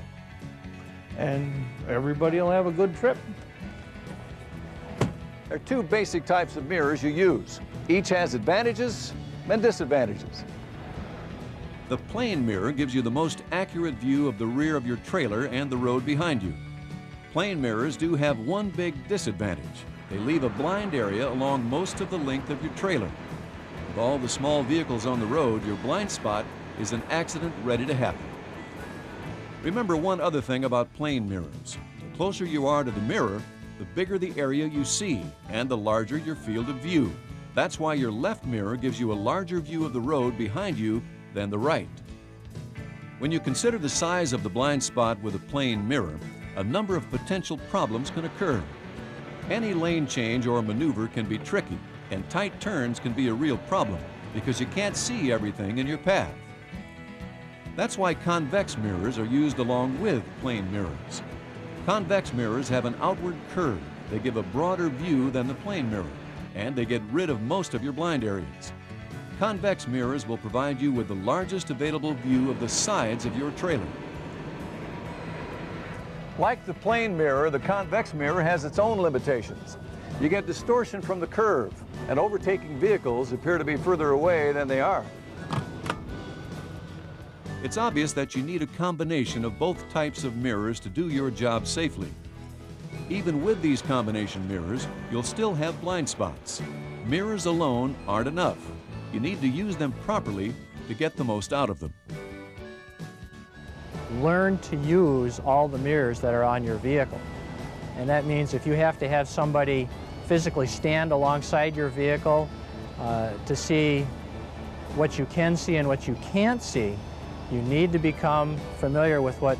and everybody will have a good trip. There are two basic types of mirrors you use. Each has advantages and disadvantages. The plane mirror gives you the most accurate view of the rear of your trailer and the road behind you. Plane mirrors do have one big disadvantage. They leave a blind area along most of the length of your trailer. With all the small vehicles on the road, your blind spot is an accident ready to happen. Remember one other thing about plane mirrors. The closer you are to the mirror, the bigger the area you see and the larger your field of view. That's why your left mirror gives you a larger view of the road behind you than the right. When you consider the size of the blind spot with a plane mirror, a number of potential problems can occur. Any lane change or maneuver can be tricky, and tight turns can be a real problem because you can't see everything in your path. That's why convex mirrors are used along with plane mirrors. Convex mirrors have an outward curve. They give a broader view than the plane mirror, and they get rid of most of your blind areas. Convex mirrors will provide you with the largest available view of the sides of your trailer. Like the plane mirror, the convex mirror has its own limitations. You get distortion from the curve, and overtaking vehicles appear to be further away than they are. It's obvious that you need a combination of both types of mirrors to do your job safely. Even with these combination mirrors, you'll still have blind spots. Mirrors alone aren't enough. You need to use them properly to get the most out of them. Learn to use all the mirrors that are on your vehicle. And that means if you have to have somebody physically stand alongside your vehicle to see what you can see and what you can't see, you need to become familiar with what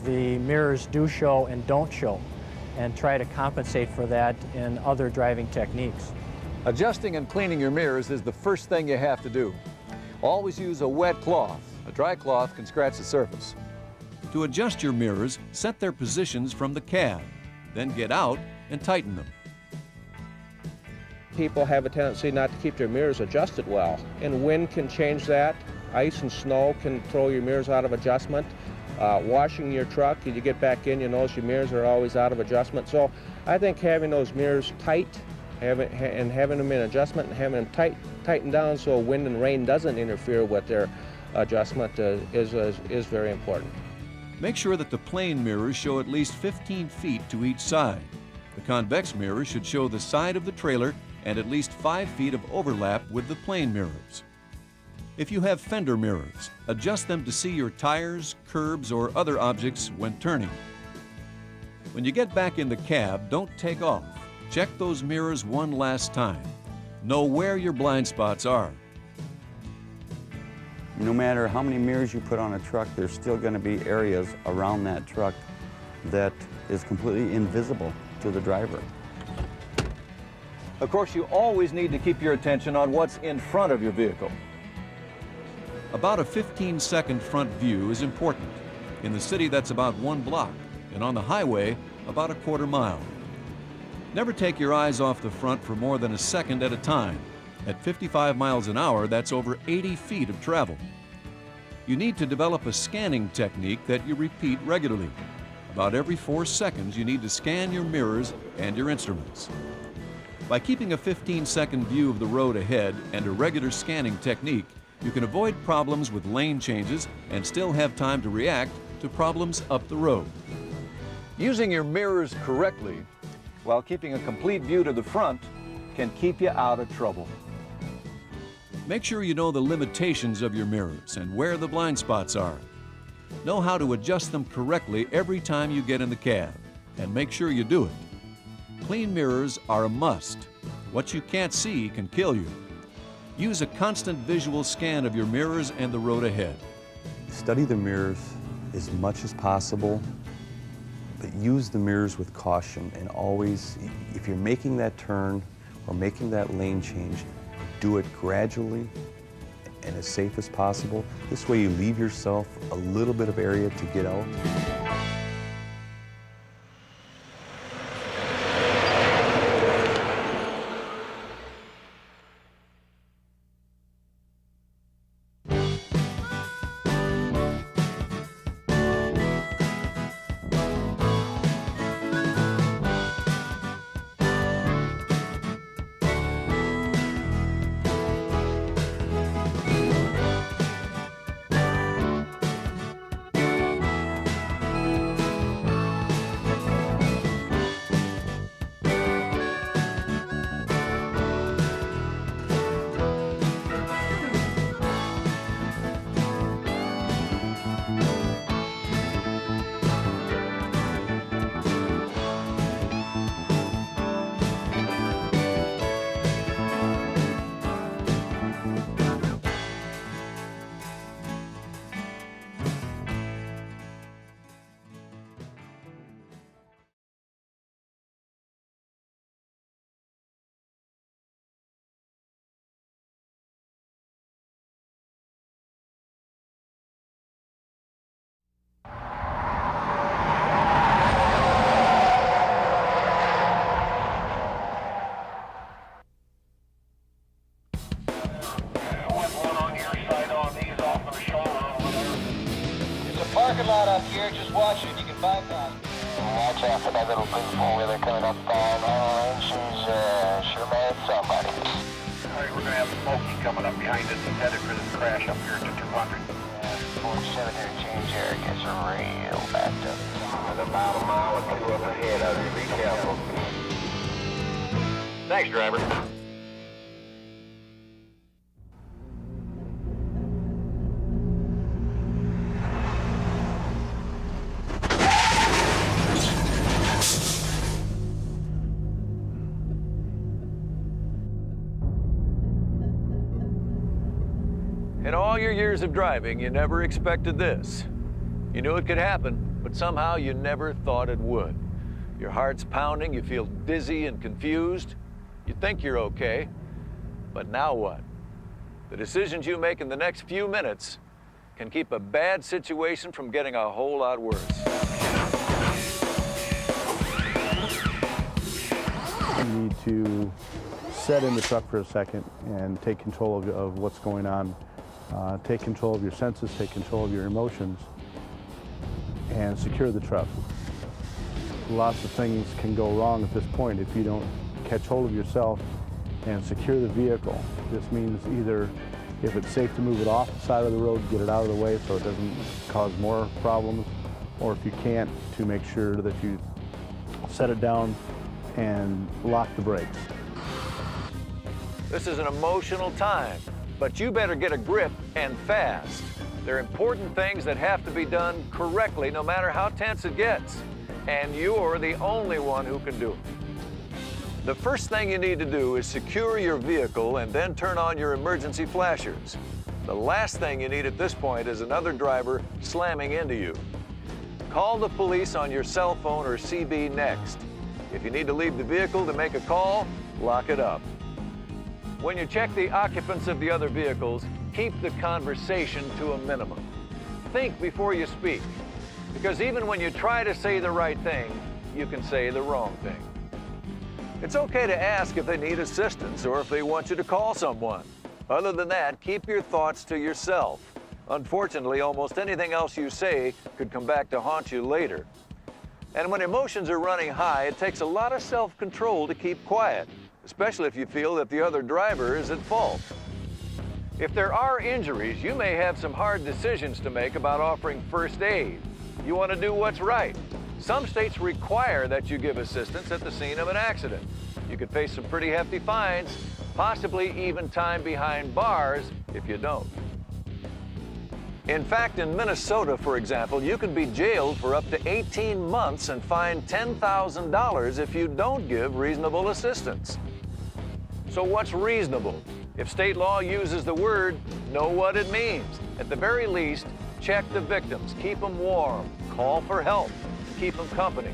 the mirrors do show and don't show, and try to compensate for that in other driving techniques. Adjusting and cleaning your mirrors is the first thing you have to do. Always use a wet cloth. A dry cloth can scratch the surface. To adjust your mirrors, set their positions from the cab, then get out and tighten them. People have a tendency not to keep their mirrors adjusted well, and wind can change that. Ice and snow can throw your mirrors out of adjustment. Washing your truck, you get back in, you notice your mirrors are always out of adjustment. So I think having those mirrors tight and having them in adjustment and having them tightened down so wind and rain doesn't interfere with their adjustment is very important. Make sure that the plane mirrors show at least 15 feet to each side. The convex mirrors should show the side of the trailer and at least 5 feet of overlap with the plane mirrors. If you have fender mirrors, adjust them to see your tires, curbs, or other objects when turning. When you get back in the cab, don't take off. Check those mirrors one last time. Know where your blind spots are. No matter how many mirrors you put on a truck, there's still going to be areas around that truck that is completely invisible to the driver. Of course, you always need to keep your attention on what's in front of your vehicle. About a 15-second front view is important. In the city, that's about 1 block, and on the highway, about a quarter mile. Never take your eyes off the front for more than a second at a time. At 55 miles an hour, that's over 80 feet of travel. You need to develop a scanning technique that you repeat regularly. About every 4 seconds, you need to scan your mirrors and your instruments. By keeping a 15-second view of the road ahead and a regular scanning technique, you can avoid problems with lane changes and still have time to react to problems up the road. Using your mirrors correctly while keeping a complete view to the front can keep you out of trouble. Make sure you know the limitations of your mirrors and where the blind spots are. Know how to adjust them correctly every time you get in the cab, and make sure you do it. Clean mirrors are a must. What you can't see can kill you. Use a constant visual scan of your mirrors and the road ahead. Study the mirrors as much as possible, but use the mirrors with caution, and always, if you're making that turn or making that lane change, do it gradually and as safe as possible. This way you leave yourself a little bit of area to get out. Parking lot up here, just watch it, you can bypass. Watch out for that little blue four-wheeler coming up down lane. She's sure mad somebody. All right, we're going to have Smokey coming up behind us. He's headed for this crash up here at the 200. 47 here, change here, gets real backed up. About a mile or two up ahead of you, be careful. Thanks, driver. In all your years of driving, you never expected this. You knew it could happen, but somehow you never thought it would. Your heart's pounding, you feel dizzy and confused. You think you're okay, but now what? The decisions you make in the next few minutes can keep a bad situation from getting a whole lot worse. You need to set in the truck for a second and take control of what's going on. Take control of your senses, take control of your emotions, and secure the truck. Lots of things can go wrong at this point if you don't catch hold of yourself and secure the vehicle. This means either if it's safe to move it off the side of the road, get it out of the way so it doesn't cause more problems, or if you can't, to make sure that you set it down and lock the brakes. This is an emotional time, but you better get a grip and fast. There are important things that have to be done correctly no matter how tense it gets, and you're the only one who can do it. The first thing you need to do is secure your vehicle and then turn on your emergency flashers. The last thing you need at this point is another driver slamming into you. Call the police on your cell phone or CB next. If you need to leave the vehicle to make a call, lock it up. When you check the occupants of the other vehicles, keep the conversation to a minimum. Think before you speak, because even when you try to say the right thing, you can say the wrong thing. It's okay to ask if they need assistance or if they want you to call someone. Other than that, keep your thoughts to yourself. Unfortunately, almost anything else you say could come back to haunt you later. And when emotions are running high, it takes a lot of self-control to keep quiet, especially if you feel that the other driver is at fault. If there are injuries, you may have some hard decisions to make about offering first aid. You want to do what's right. Some states require that you give assistance at the scene of an accident. You could face some pretty hefty fines, possibly even time behind bars if you don't. In fact, in Minnesota, for example, you can be jailed for up to 18 months and fined $10,000 if you don't give reasonable assistance. So what's reasonable? If state law uses the word, know what it means. At the very least, check the victims, keep them warm, call for help, keep them company.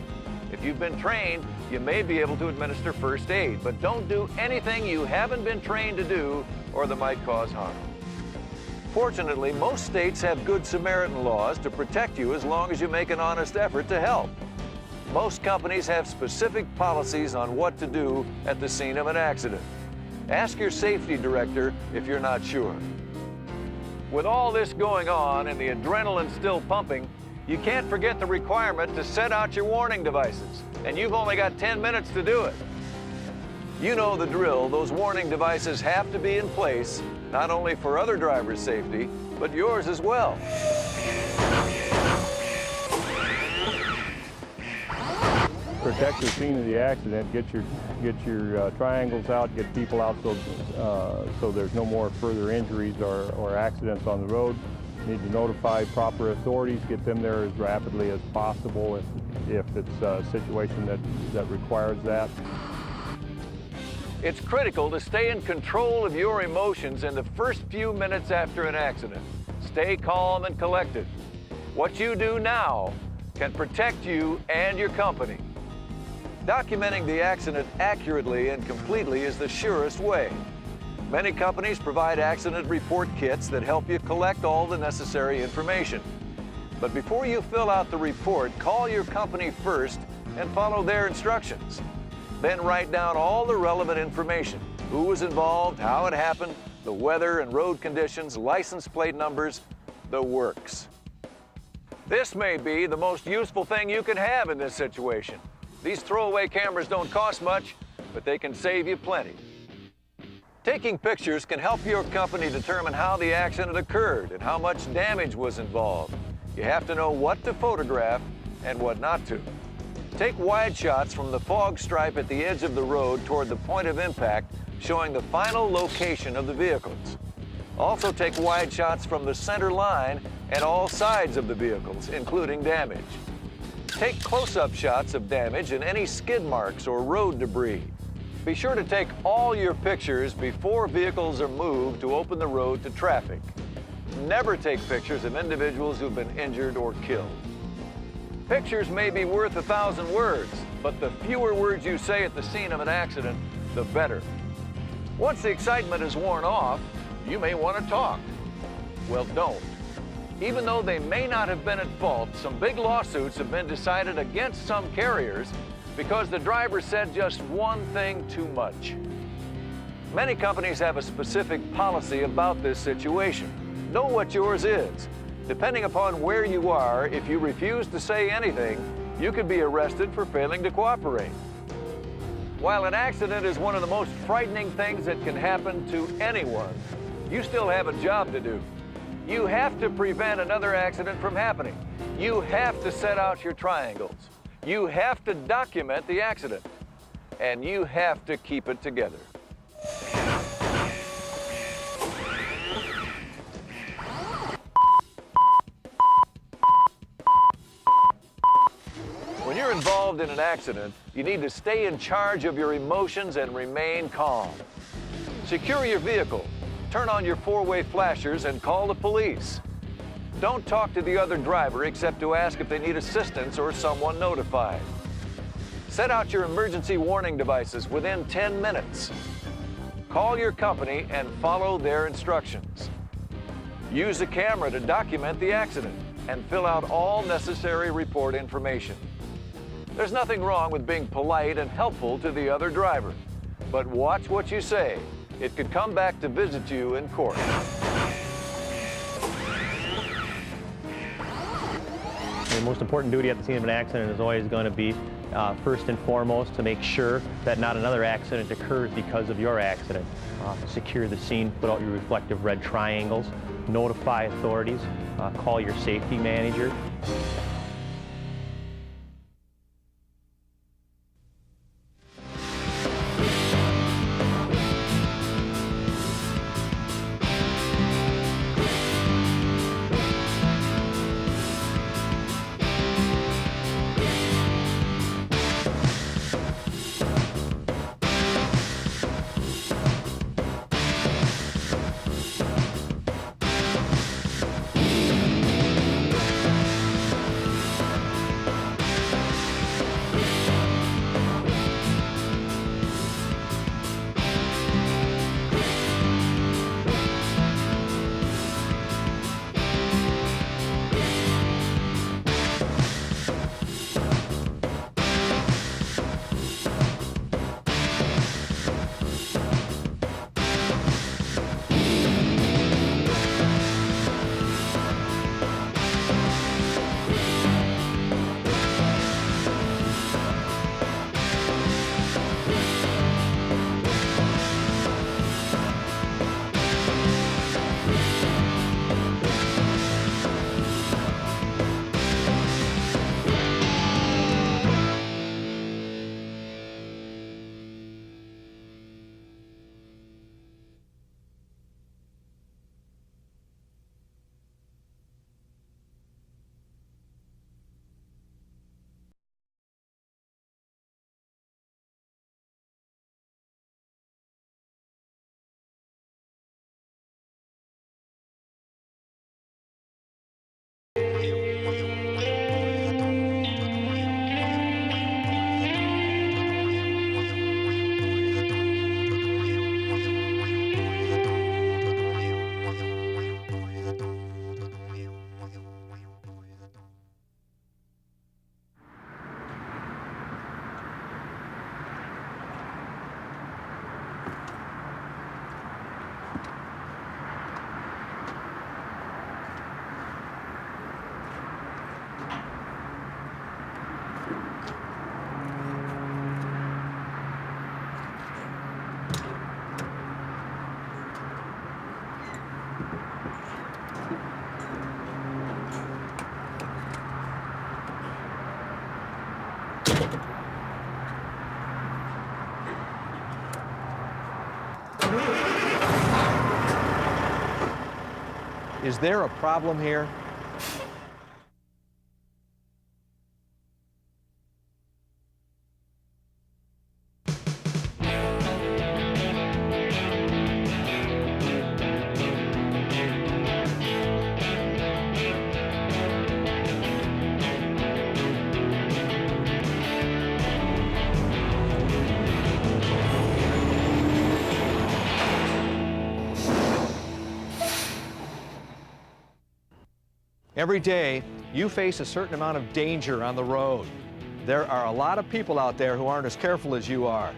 If you've been trained, you may be able to administer first aid, but don't do anything you haven't been trained to do or that might cause harm. Fortunately, most states have Good Samaritan laws to protect you as long as you make an honest effort to help. Most companies have specific policies on what to do at the scene of an accident. Ask your safety director if you're not sure. With all this going on and the adrenaline still pumping, you can't forget the requirement to set out your warning devices, and you've only got 10 minutes to do it. You know the drill. Those warning devices have to be in place, not only for other drivers' safety, but yours as well. Protect the scene of the accident, get your triangles out, get people out so there's no more further injuries or accidents on the road. You need to notify proper authorities, get them there as rapidly as possible if it's a situation that requires that. It's critical to stay in control of your emotions in the first few minutes after an accident. Stay calm and collected. What you do now can protect you and your company. Documenting the accident accurately and completely is the surest way. Many companies provide accident report kits that help you collect all the necessary information. But before you fill out the report, call your company first and follow their instructions. Then write down all the relevant information: who was involved, how it happened, the weather and road conditions, license plate numbers, the works. This may be the most useful thing you can have in this situation. These throwaway cameras don't cost much, but they can save you plenty. Taking pictures can help your company determine how the accident occurred and how much damage was involved. You have to know what to photograph and what not to. Take wide shots from the fog stripe at the edge of the road toward the point of impact, showing the final location of the vehicles. Also take wide shots from the center line and all sides of the vehicles, including damage. Take close-up shots of damage and any skid marks or road debris. Be sure to take all your pictures before vehicles are moved to open the road to traffic. Never take pictures of individuals who've been injured or killed. Pictures may be worth 1,000 words, but the fewer words you say at the scene of an accident, the better. Once the excitement is worn off, you may want to talk. Well, don't. Even though they may not have been at fault, some big lawsuits have been decided against some carriers because the driver said just one thing too much. Many companies have a specific policy about this situation. Know what yours is. Depending upon where you are, if you refuse to say anything, you could be arrested for failing to cooperate. While an accident is one of the most frightening things that can happen to anyone, you still have a job to do. You have to prevent another accident from happening. You have to set out your triangles. You have to document the accident. And you have to keep it together. When you're involved in an accident, you need to stay in charge of your emotions and remain calm. Secure your vehicle. Turn on your four-way flashers and call the police. Don't talk to the other driver except to ask if they need assistance or someone notified. Set out your emergency warning devices within 10 minutes. Call your company and follow their instructions. Use a camera to document the accident and fill out all necessary report information. There's nothing wrong with being polite and helpful to the other driver, but watch what you say. It could come back to visit you in court. The most important duty at the scene of an accident is always going to be, first and foremost, to make sure that not another accident occurs because of your accident. Secure the scene, put out your reflective red triangles, notify authorities, call your safety manager. Is there a problem here? Every day, you face a certain amount of danger on the road. There are a lot of people out there who aren't as careful as you are.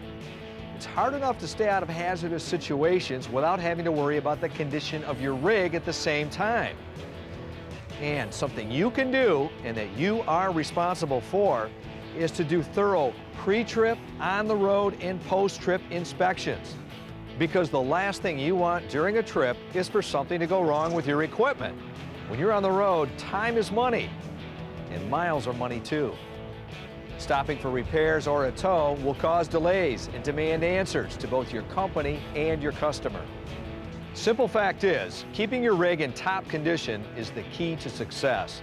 It's hard enough to stay out of hazardous situations without having to worry about the condition of your rig at the same time. And something you can do, and that you are responsible for, is to do thorough pre-trip, on the road, and post-trip inspections. Because the last thing you want during a trip is for something to go wrong with your equipment. When you're on the road, time is money, and miles are money too. Stopping for repairs or a tow will cause delays and demand answers to both your company and your customer. Simple fact is, keeping your rig in top condition is the key to success.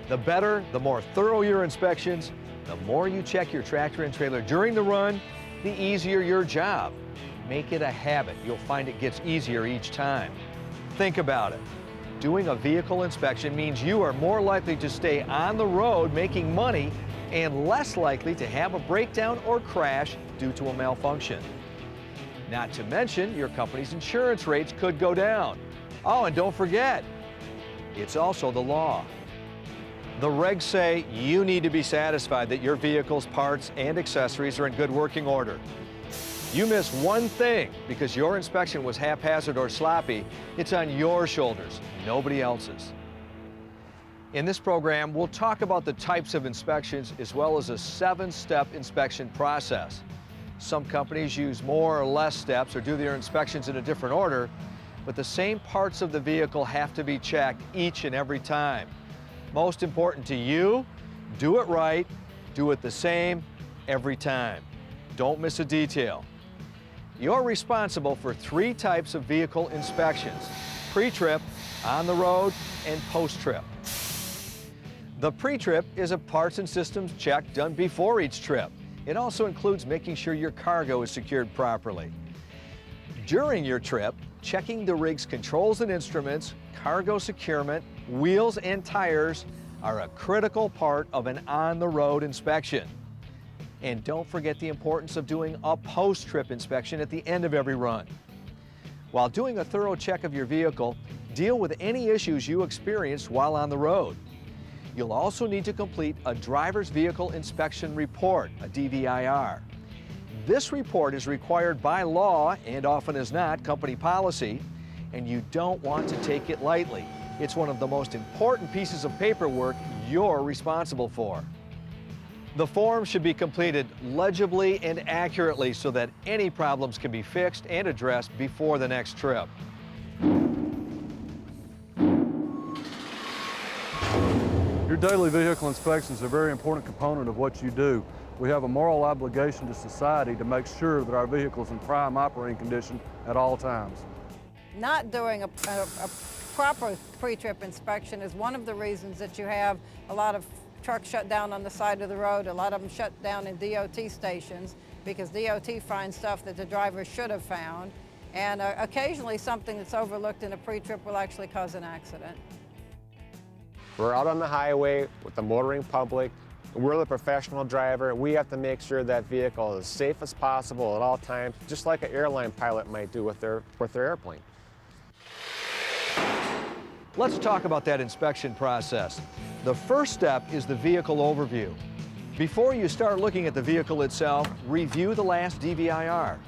The better, the more thorough your inspections, the more you check your tractor and trailer during the run, the easier your job. Make it a habit. You'll find it gets easier each time. Think about it. Doing a vehicle inspection means you are more likely to stay on the road making money and less likely to have a breakdown or crash due to a malfunction. Not to mention, your company's insurance rates could go down. Oh, and don't forget, it's also the law. The regs say you need to be satisfied that your vehicle's parts and accessories are in good working order. You miss one thing because your inspection was haphazard or sloppy, it's on your shoulders, nobody else's. In this program, we'll talk about the types of inspections as well as a 7-step inspection process. Some companies use more or less steps or do their inspections in a different order, but the same parts of the vehicle have to be checked each and every time. Most important to you, do it right, do it the same every time. Don't miss a detail. You're responsible for 3 types of vehicle inspections: pre-trip, on the road, and post-trip. The pre-trip is a parts and systems check done before each trip. It also includes making sure your cargo is secured properly. During your trip, checking the rig's controls and instruments, cargo securement, wheels and tires are a critical part of an on-the-road inspection. And don't forget the importance of doing a post-trip inspection at the end of every run. While doing a thorough check of your vehicle, deal with any issues you experienced while on the road. You'll also need to complete a driver's vehicle inspection report, a DVIR. This report is required by law and often is not company policy, and you don't want to take it lightly. It's one of the most important pieces of paperwork you're responsible for. The form should be completed legibly and accurately so that any problems can be fixed and addressed before the next trip. Your daily vehicle inspection is a very important component of what you do. We have a moral obligation to society to make sure that our vehicle is in prime operating condition at all times. Not doing a proper pre-trip inspection is one of the reasons that you have a lot of trucks shut down on the side of the road, a lot of them shut down in DOT stations because DOT finds stuff that the driver should have found, and occasionally something that's overlooked in a pre-trip will actually cause an accident. We're out on the highway with the motoring public. We're the professional driver. We have to make sure that vehicle is as safe as possible at all times, just like an airline pilot might do with their airplane. Let's talk about that inspection process. The first step is the vehicle overview. Before you start looking at the vehicle itself, review the last DVIR.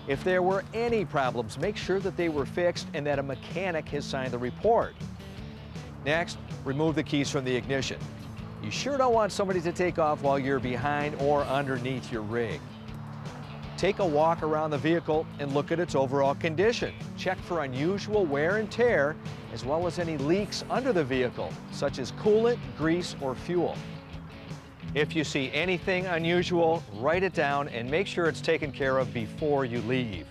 If there were any problems, make sure that they were fixed and that a mechanic has signed the report. Next, remove the keys from the ignition. You sure don't want somebody to take off while you're behind or underneath your rig. Take a walk around the vehicle and look at its overall condition. Check for unusual wear and tear, as well as any leaks under the vehicle, such as coolant, grease, or fuel. If you see anything unusual, write it down and make sure it's taken care of before you leave.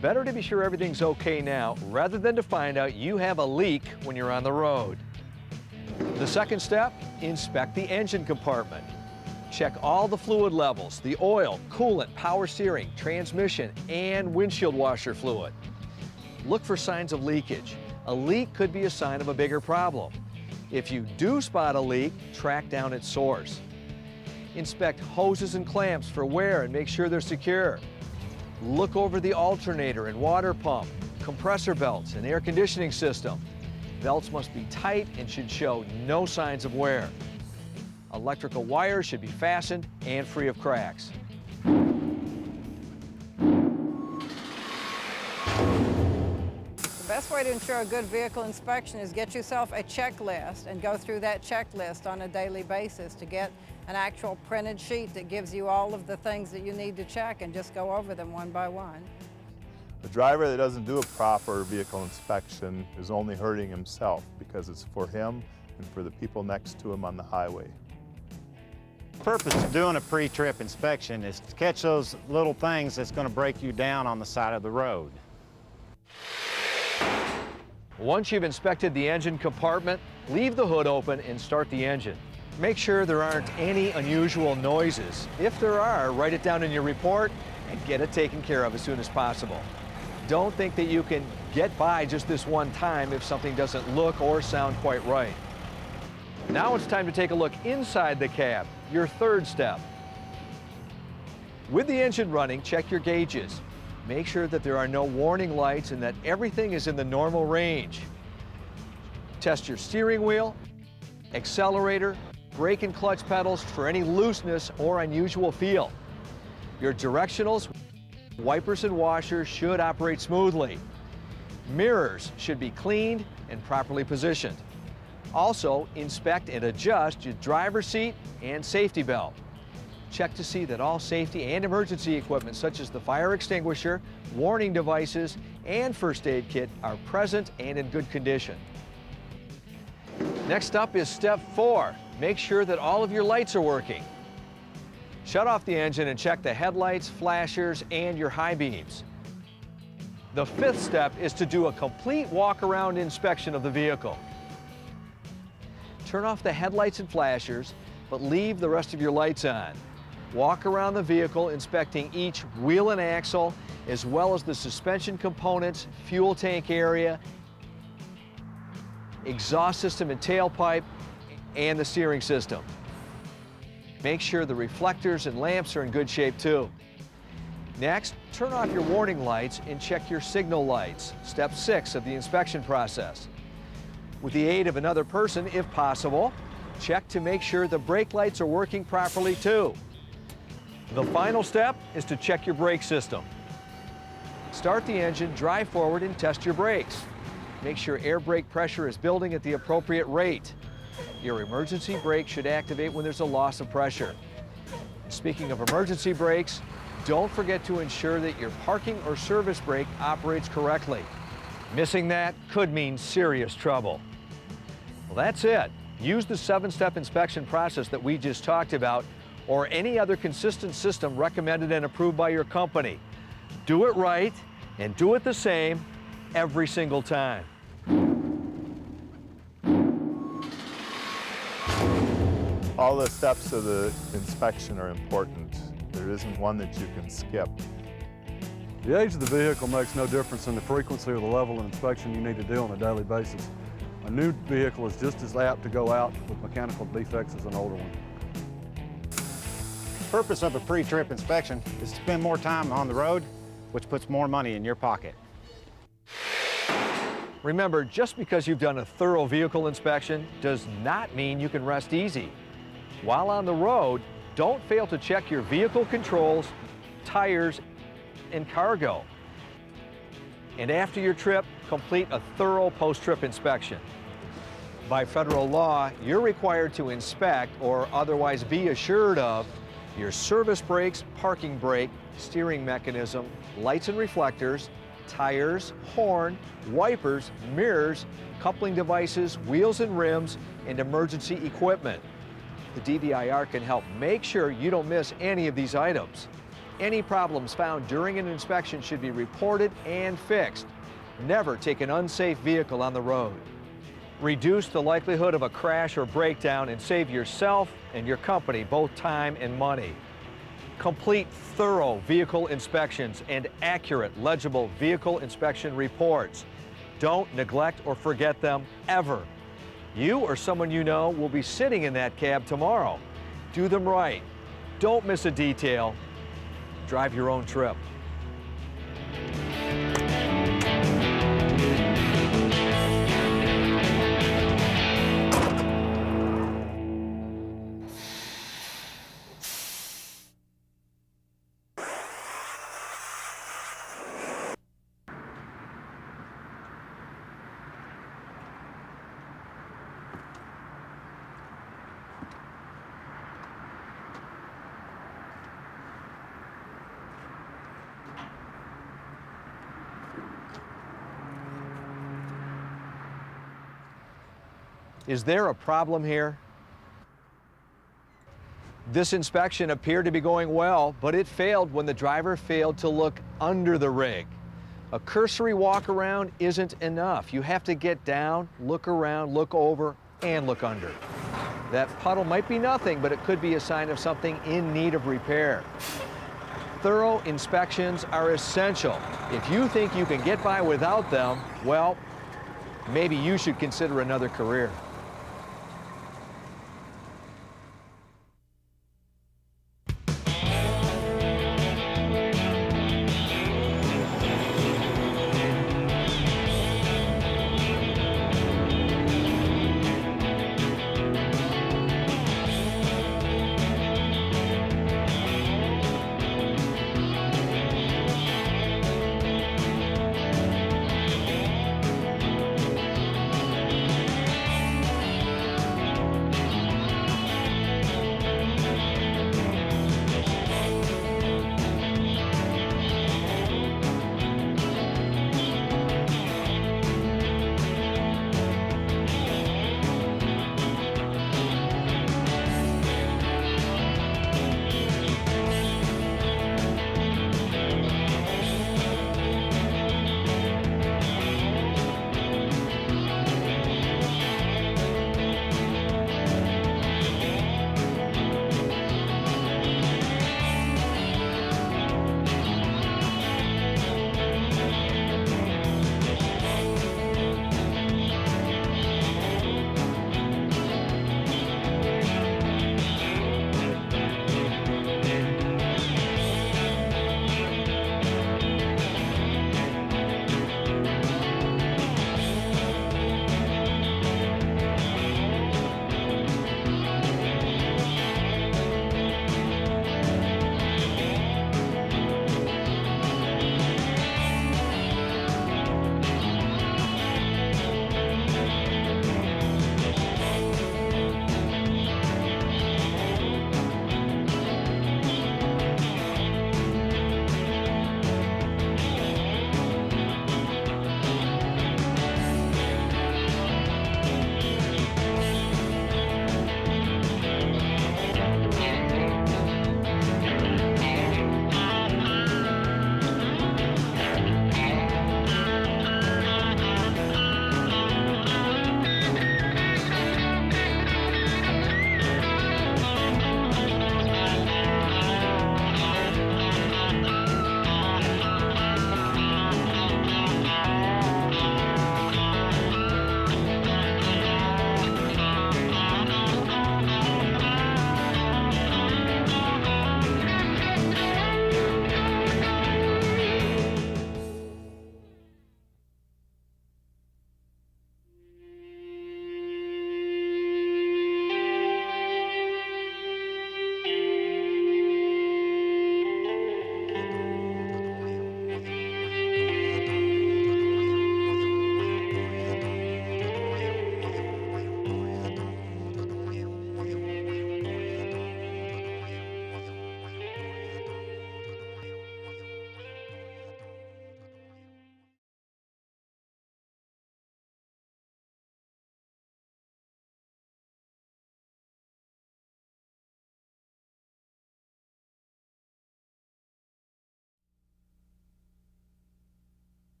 Better to be sure everything's okay now, rather than to find out you have a leak when you're on the road. The second step, inspect the engine compartment. Check all the fluid levels, the oil, coolant, power steering, transmission, and windshield washer fluid. Look for signs of leakage. A leak could be a sign of a bigger problem. If you do spot a leak, track down its source. Inspect hoses and clamps for wear and make sure they're secure. Look over the alternator and water pump, compressor belts, and air conditioning system. Belts must be tight and should show no signs of wear. Electrical wires should be fastened and free of cracks. The best way to ensure a good vehicle inspection is get yourself a checklist and go through that checklist on a daily basis to get an actual printed sheet that gives you all of the things that you need to check and just go over them one by one. A driver that doesn't do a proper vehicle inspection is only hurting himself because it's for him and for the people next to him on the highway. The purpose of doing a pre-trip inspection is to catch those little things that's going to break you down on the side of the road. Once you've inspected the engine compartment, leave the hood open and start the engine. Make sure there aren't any unusual noises. If there are, write it down in your report and get it taken care of as soon as possible. Don't think that you can get by just this one time if something doesn't look or sound quite right. Now it's time to take a look inside the cab, your third step. With the engine running, check your gauges. Make sure that there are no warning lights and that everything is in the normal range. Test your steering wheel, accelerator, brake and clutch pedals for any looseness or unusual feel. Your directionals, wipers and washers should operate smoothly. Mirrors should be cleaned and properly positioned. Also, inspect and adjust your driver's seat and safety belt. Check to see that all safety and emergency equipment, such as the fire extinguisher, warning devices, and first aid kit, are present and in good condition. Next up is step 4. Make sure that all of your lights are working. Shut off the engine and check the headlights, flashers, and your high beams. The 5th step is to do a complete walk-around inspection of the vehicle. Turn off the headlights and flashers, but leave the rest of your lights on. Walk around the vehicle, inspecting each wheel and axle, as well as the suspension components, fuel tank area, exhaust system and tailpipe, and the steering system. Make sure the reflectors and lamps are in good shape too. Next, turn off your warning lights and check your signal lights, step 6 of the inspection process. With the aid of another person, if possible, check to make sure the brake lights are working properly too. The final step is to check your brake system. Start the engine, drive forward, and test your brakes. Make sure air brake pressure is building at the appropriate rate. Your emergency brake should activate when there's a loss of pressure. Speaking of emergency brakes, don't forget to ensure that your parking or service brake operates correctly. Missing that could mean serious trouble. Well, that's it. Use the 7-step inspection process that we just talked about, or any other consistent system recommended and approved by your company. Do it right and do it the same every single time. All the steps of the inspection are important. There isn't one that you can skip. The age of the vehicle makes no difference in the frequency or the level of inspection you need to do on a daily basis. A new vehicle is just as apt to go out with mechanical defects as an older one. The purpose of a pre-trip inspection is to spend more time on the road, which puts more money in your pocket. Remember, just because you've done a thorough vehicle inspection does not mean you can rest easy. While on the road, don't fail to check your vehicle controls, tires, and cargo. And after your trip, complete a thorough post-trip inspection. By federal law, you're required to inspect or otherwise be assured of your service brakes, parking brake, steering mechanism, lights and reflectors, tires, horn, wipers, mirrors, coupling devices, wheels and rims, and emergency equipment. The DVIR can help make sure you don't miss any of these items. Any problems found during an inspection should be reported and fixed. Never take an unsafe vehicle on the road. Reduce the likelihood of a crash or breakdown and save yourself and your company both time and money. Complete thorough vehicle inspections and accurate, legible vehicle inspection reports. Don't neglect or forget them ever. You or someone you know will be sitting in that cab tomorrow. Do them right. Don't miss a detail. Drive your own trip. Is there a problem here? This inspection appeared to be going well, but it failed when the driver failed to look under the rig. A cursory walk around isn't enough. You have to get down, look around, look over, and look under. That puddle might be nothing, but it could be a sign of something in need of repair. Thorough inspections are essential. If you think you can get by without them, well, maybe you should consider another career.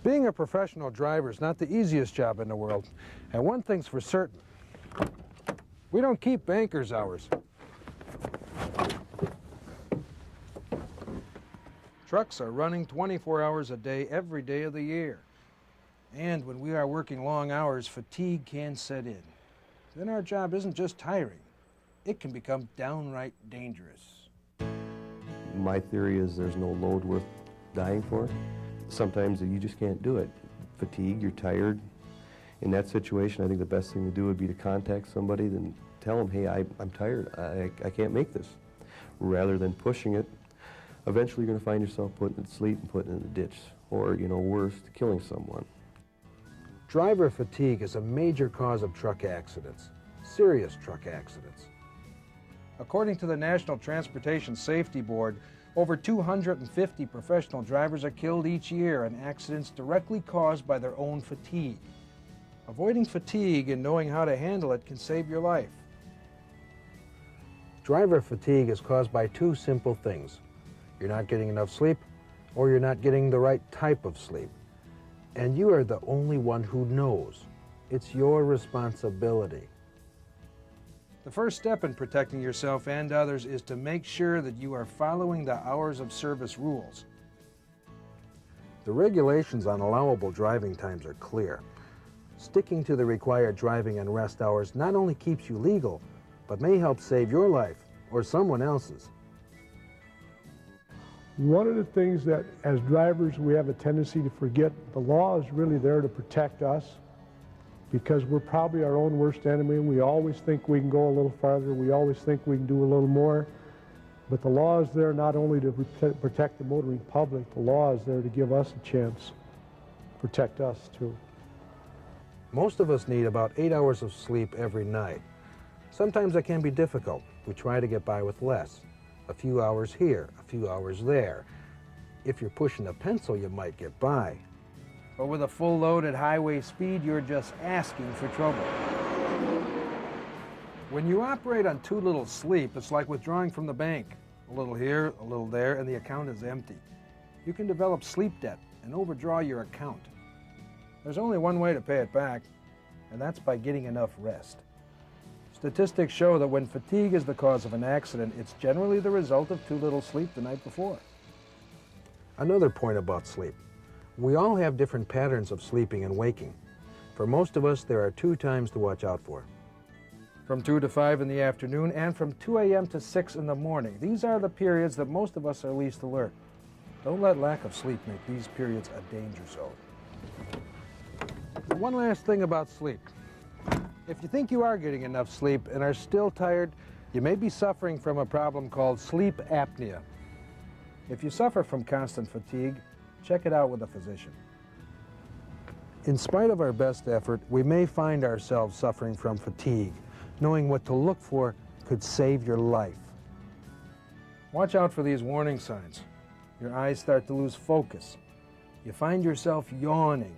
Being a professional driver is not the easiest job in the world, and one thing's for certain. We don't keep banker's hours. Trucks are running 24 hours a day, every day of the year. And when we are working long hours, fatigue can set in. Then our job isn't just tiring. It can become downright dangerous. My theory is there's no load worth dying for. Sometimes you just can't do it. Fatigue, you're tired. In that situation, I think the best thing to do would be to contact somebody and tell them, hey, I'm tired, I can't make this. Rather than pushing it, eventually you're going to find yourself putting it to sleep and putting it in the ditch, or, you know, worse, killing someone. Driver fatigue is a major cause of truck accidents, serious truck accidents. According to the National Transportation Safety Board, over 250 professional drivers are killed each year in accidents directly caused by their own fatigue. Avoiding fatigue and knowing how to handle it can save your life. Driver fatigue is caused by two simple things. You're not getting enough sleep, or you're not getting the right type of sleep. And you are the only one who knows. It's your responsibility. The first step in protecting yourself and others is to make sure that you are following the hours of service rules. The regulations on allowable driving times are clear. Sticking to the required driving and rest hours not only keeps you legal, but may help save your life or someone else's. One of the things that as drivers we have a tendency to forget, the law is really there to protect us because we're probably our own worst enemy. We always think we can go a little farther. We always think we can do a little more. But the law is there not only to protect the motoring public, the law is there to give us a chance to protect us too. Most of us need about 8 hours of sleep every night. Sometimes it can be difficult. We try to get by with less. A few hours here, a few hours there. If you're pushing a pencil, you might get by. But with a full load at highway speed, you're just asking for trouble. When you operate on too little sleep, it's like withdrawing from the bank. A little here, a little there, and the account is empty. You can develop sleep debt and overdraw your account. There's only one way to pay it back, and that's by getting enough rest. Statistics show that when fatigue is the cause of an accident, it's generally the result of too little sleep the night before. Another point about sleep. We all have different patterns of sleeping and waking. For most of us, there are 2 times to watch out for. From 2 to 5 in the afternoon and from 2 a.m. to 6 in the morning. These are the periods that most of us are least alert. Don't let lack of sleep make these periods a danger zone. One last thing about sleep. If you think you are getting enough sleep and are still tired, you may be suffering from a problem called sleep apnea. If you suffer from constant fatigue, check it out with a physician. In spite of our best effort, we may find ourselves suffering from fatigue. Knowing what to look for could save your life. Watch out for these warning signs. Your eyes start to lose focus. You find yourself yawning,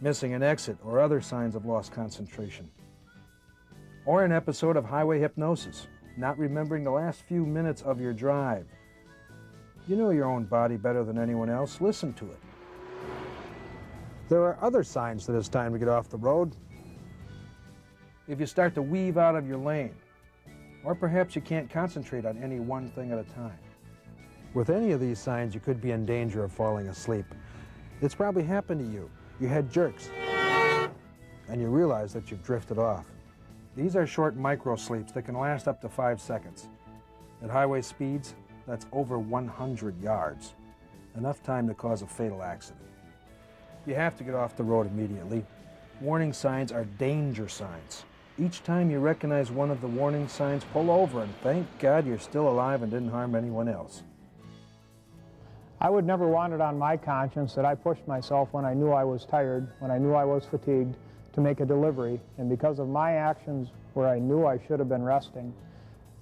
missing an exit, or other signs of lost concentration. Or an episode of highway hypnosis, not remembering the last few minutes of your drive. You know your own body better than anyone else. Listen to it. There are other signs that it's time to get off the road. If you start to weave out of your lane, or perhaps you can't concentrate on any one thing at a time. With any of these signs, you could be in danger of falling asleep. It's probably happened to you. Your head jerks, and you realize that you've drifted off. These are short micro sleeps that can last up to 5 seconds. At highway speeds, that's over 100 yards. Enough time to cause a fatal accident. You have to get off the road immediately. Warning signs are danger signs. Each time you recognize one of the warning signs, pull over and thank God you're still alive and didn't harm anyone else. I would never want it on my conscience that I pushed myself when I knew I was tired, when I knew I was fatigued, to make a delivery. And because of my actions where I knew I should have been resting,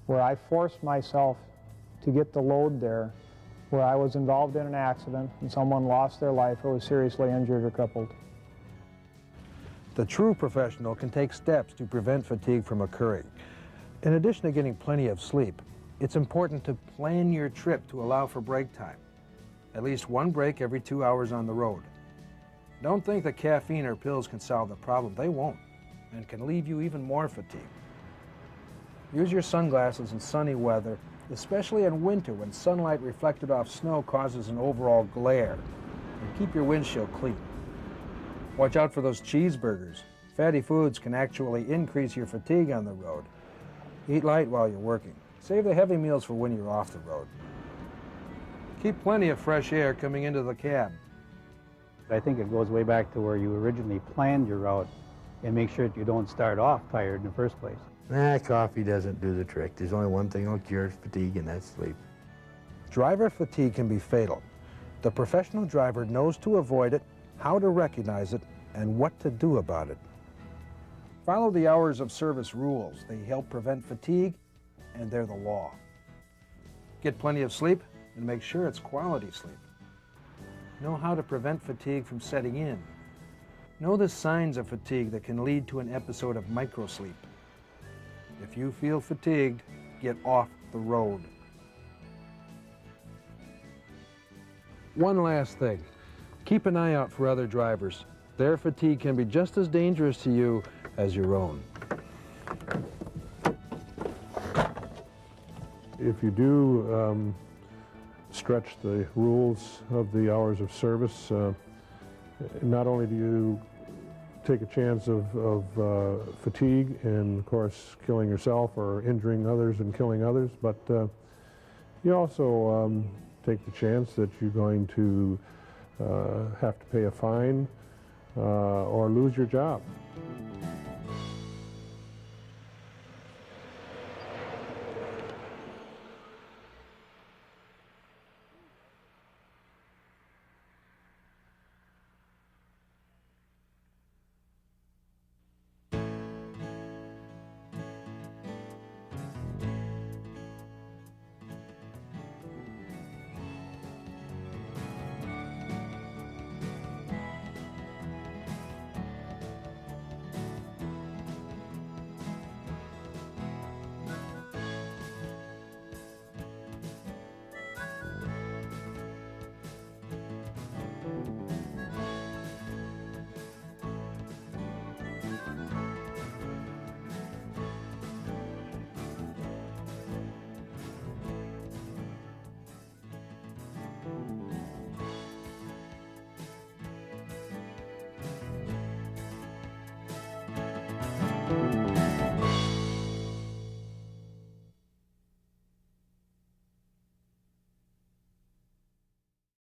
where I forced myself to get the load there, where I was involved in an accident and someone lost their life or was seriously injured or crippled. The true professional can take steps to prevent fatigue from occurring. In addition to getting plenty of sleep, it's important to plan your trip to allow for break time. At least one break every 2 hours on the road. Don't think that caffeine or pills can solve the problem. They won't, and can leave you even more fatigued. Use your sunglasses in sunny weather, especially in winter when sunlight reflected off snow causes an overall glare, and keep your windshield clean. Watch out for those cheeseburgers. Fatty foods can actually increase your fatigue on the road. Eat light while you're working. Save the heavy meals for when you're off the road. Keep plenty of fresh air coming into the cab. I think it goes way back to where you originally planned your route and make sure that you don't start off tired in the first place. Coffee doesn't do the trick. There's only one thing that'll cure fatigue, and that's sleep. Driver fatigue can be fatal. The professional driver knows to avoid it, how to recognize it, and what to do about it. Follow the hours of service rules. They help prevent fatigue, and they're the law. Get plenty of sleep, and make sure it's quality sleep. Know how to prevent fatigue from setting in. Know the signs of fatigue that can lead to an episode of microsleep. If you feel fatigued, get off the road. One last thing. Keep an eye out for other drivers. Their fatigue can be just as dangerous to you as your own. If you do stretch the rules of the hours of service, not only do you take a chance of fatigue and, of course, killing yourself or injuring others and killing others, but you also take the chance that you're going to have to pay a fine or lose your job.